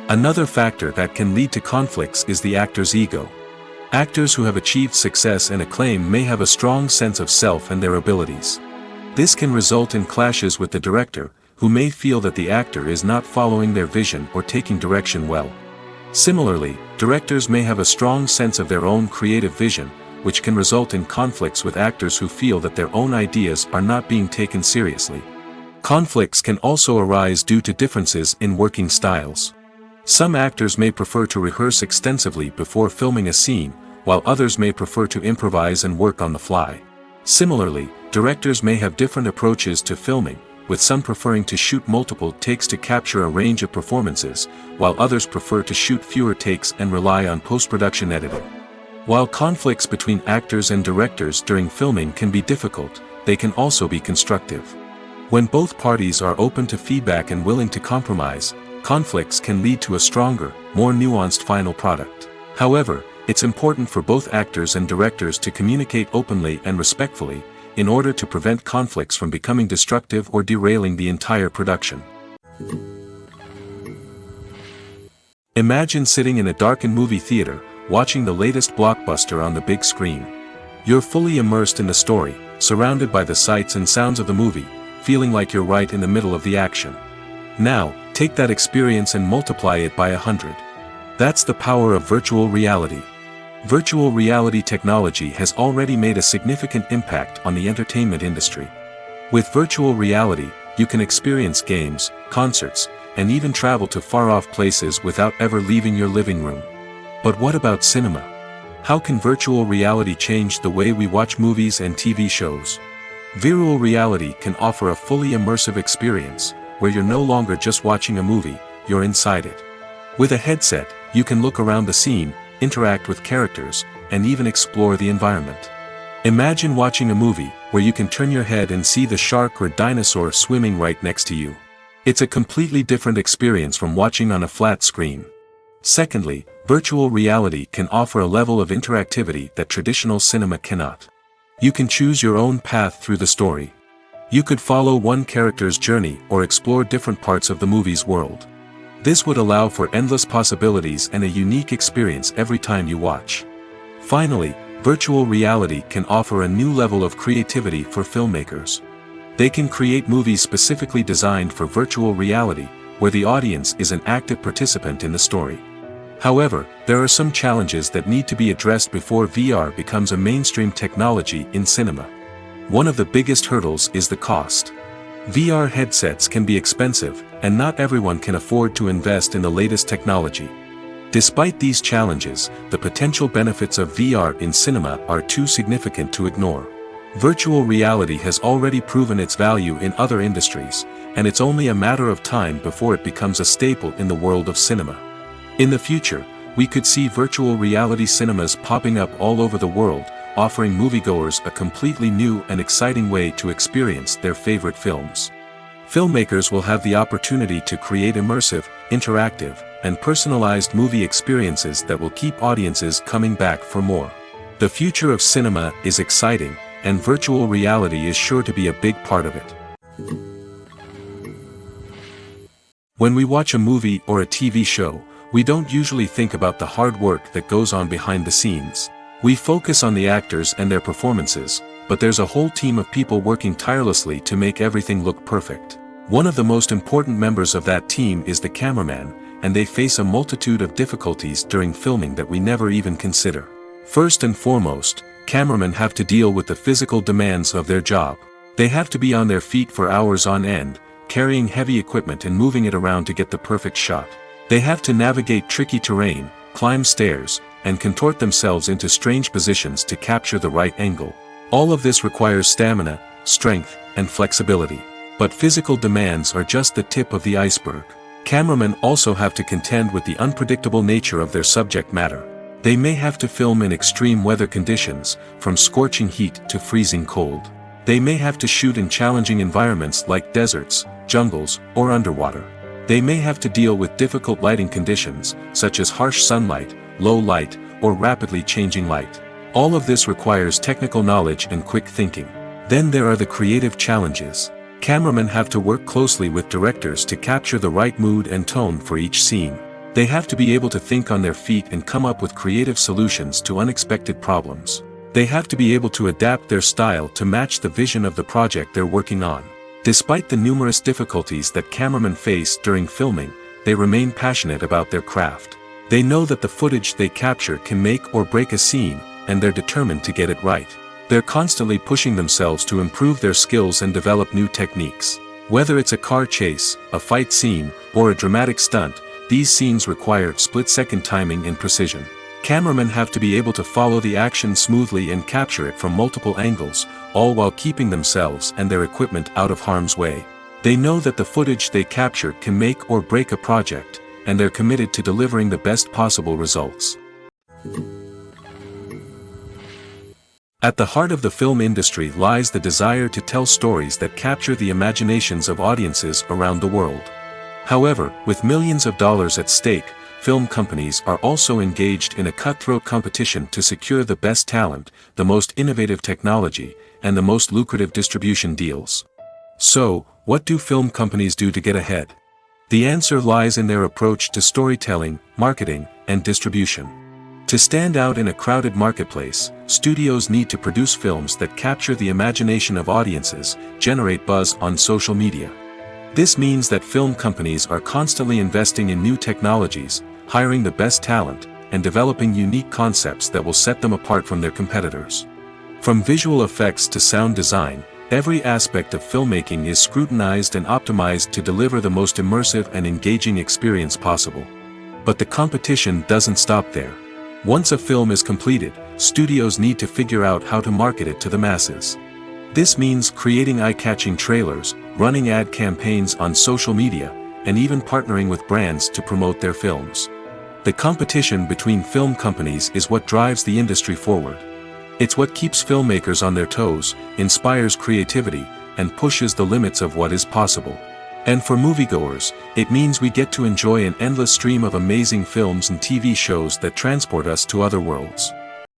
Another factor that can lead to conflicts is the actor's ego. Actors who have achieved success and acclaim may have a strong sense of self and their abilities. This can result in clashes with the director, who may feel that the actor is not following their vision or taking direction well. Similarly, directors may have a strong sense of their own creative vision, which can result in conflicts with actors who feel that their own ideas are not being taken seriously. Conflicts can also arise due to differences in working styles. Some actors may prefer to rehearse extensively before filming a scene, while others may prefer to improvise and work on the fly. Similarly, directors may have different approaches to filming, with some preferring to shoot multiple takes to capture a range of performances, while others prefer to shoot fewer takes and rely on post-production editing. While conflicts between actors and directors during filming can be difficult, they can also be constructive. When both parties are open to feedback and willing to compromise, conflicts can lead to a stronger, more nuanced final product. However, it's important for both actors and directors to communicate openly and respectfully, in order to prevent conflicts from becoming destructive or derailing the entire production. Imagine sitting in a darkened movie theater, watching the latest blockbuster on the big screen. You're fully immersed in the story, surrounded by the sights and sounds of the movie, feeling like you're right in the middle of the action. Now, take that experience and multiply it by 100. That's the power of virtual reality. Virtual reality technology has already made a significant impact on the entertainment industry. With virtual reality, you can experience games, concerts, and even travel to far-off places without ever leaving your living room. But what about cinema? How can virtual reality change the way we watch movies and TV shows? Virtual reality can offer a fully immersive experience, where you're no longer just watching a movie, you're inside it. With a headset, you can look around the scene, interact with characters, and even explore the environment. Imagine watching a movie, where you can turn your head and see the shark or dinosaur swimming right next to you. It's a completely different experience from watching on a flat screen. Secondly, virtual reality can offer a level of interactivity that traditional cinema cannot. You can choose your own path through the story. You could follow one character's journey or explore different parts of the movie's world. This would allow for endless possibilities and a unique experience every time you watch. Finally, virtual reality can offer a new level of creativity for filmmakers. They can create movies specifically designed for virtual reality, where the audience is an active participant in the story. However, there are some challenges that need to be addressed before VR becomes a mainstream technology in cinema. One of the biggest hurdles is the cost. VR headsets can be expensive, and not everyone can afford to invest in the latest technology. Despite these challenges, the potential benefits of VR in cinema are too significant to ignore. Virtual reality has already proven its value in other industries, and it's only a matter of time before it becomes a staple in the world of cinema. In the future, We could see virtual reality cinemas popping up all over the world, offering moviegoers a completely new and exciting way to experience their favorite films. Filmmakers will have the opportunity to create immersive, interactive, and personalized movie experiences that will keep audiences coming back for more. The future of cinema is exciting, and virtual reality is sure to be a big part of it. When we watch a movie or a TV show, we don't usually think about the hard work that goes on behind the scenes. We focus on the actors and their performances, but there's a whole team of people working tirelessly to make everything look perfect. One of the most important members of that team is the cameraman, and they face a multitude of difficulties during filming that we never even consider. First and foremost, cameramen have to deal with the physical demands of their job. They have to be on their feet for hours on end, carrying heavy equipment and moving it around to get the perfect shot. They have to navigate tricky terrain, climb stairs, and contort themselves into strange positions to capture the right angle. All of this requires stamina, strength, and flexibility. But physical demands are just the tip of the iceberg. Cameramen also have to contend with the unpredictable nature of their subject matter. They may have to film in extreme weather conditions, from scorching heat to freezing cold. They may have to shoot in challenging environments like deserts, jungles, or underwater. They may have to deal with difficult lighting conditions, such as harsh sunlight, low light, or rapidly changing light. All of this requires technical knowledge and quick thinking. Then there are the creative challenges. Cameramen have to work closely with directors to capture the right mood and tone for each scene. They have to be able to think on their feet and come up with creative solutions to unexpected problems. They have to be able to adapt their style to match the vision of the project they're working on. Despite the numerous difficulties that cameramen face during filming, they remain passionate about their craft. They know that the footage they capture can make or break a scene, and they're determined to get it right. They're constantly pushing themselves to improve their skills and develop new techniques. Whether it's a car chase, a fight scene, or a dramatic stunt, these scenes require split-second timing and precision. Cameramen have to be able to follow the action smoothly and capture it from multiple angles, all while keeping themselves and their equipment out of harm's way. They know that the footage they capture can make or break a project, and they're committed to delivering the best possible results. At the heart of the film industry lies the desire to tell stories that capture the imaginations of audiences around the world. However, with millions of dollars at stake, film companies are also engaged in a cutthroat competition to secure the best talent, the most innovative technology, and the most lucrative distribution deals. So, what do film companies do to get ahead? The answer lies in their approach to storytelling, marketing, and distribution. To stand out in a crowded marketplace, studios need to produce films that capture the imagination of audiences, generate buzz on social media. This means that film companies are constantly investing in new technologies, hiring the best talent, and developing unique concepts that will set them apart from their competitors. From visual effects to sound design, every aspect of filmmaking is scrutinized and optimized to deliver the most immersive and engaging experience possible. But the competition doesn't stop there. Once a film is completed, studios need to figure out how to market it to the masses. This means creating eye-catching trailers, running ad campaigns on social media, and even partnering with brands to promote their films. The competition between film companies is what drives the industry forward. It's what keeps filmmakers on their toes, inspires creativity, and pushes the limits of what is possible. And for moviegoers, it means we get to enjoy an endless stream of amazing films and TV shows that transport us to other worlds.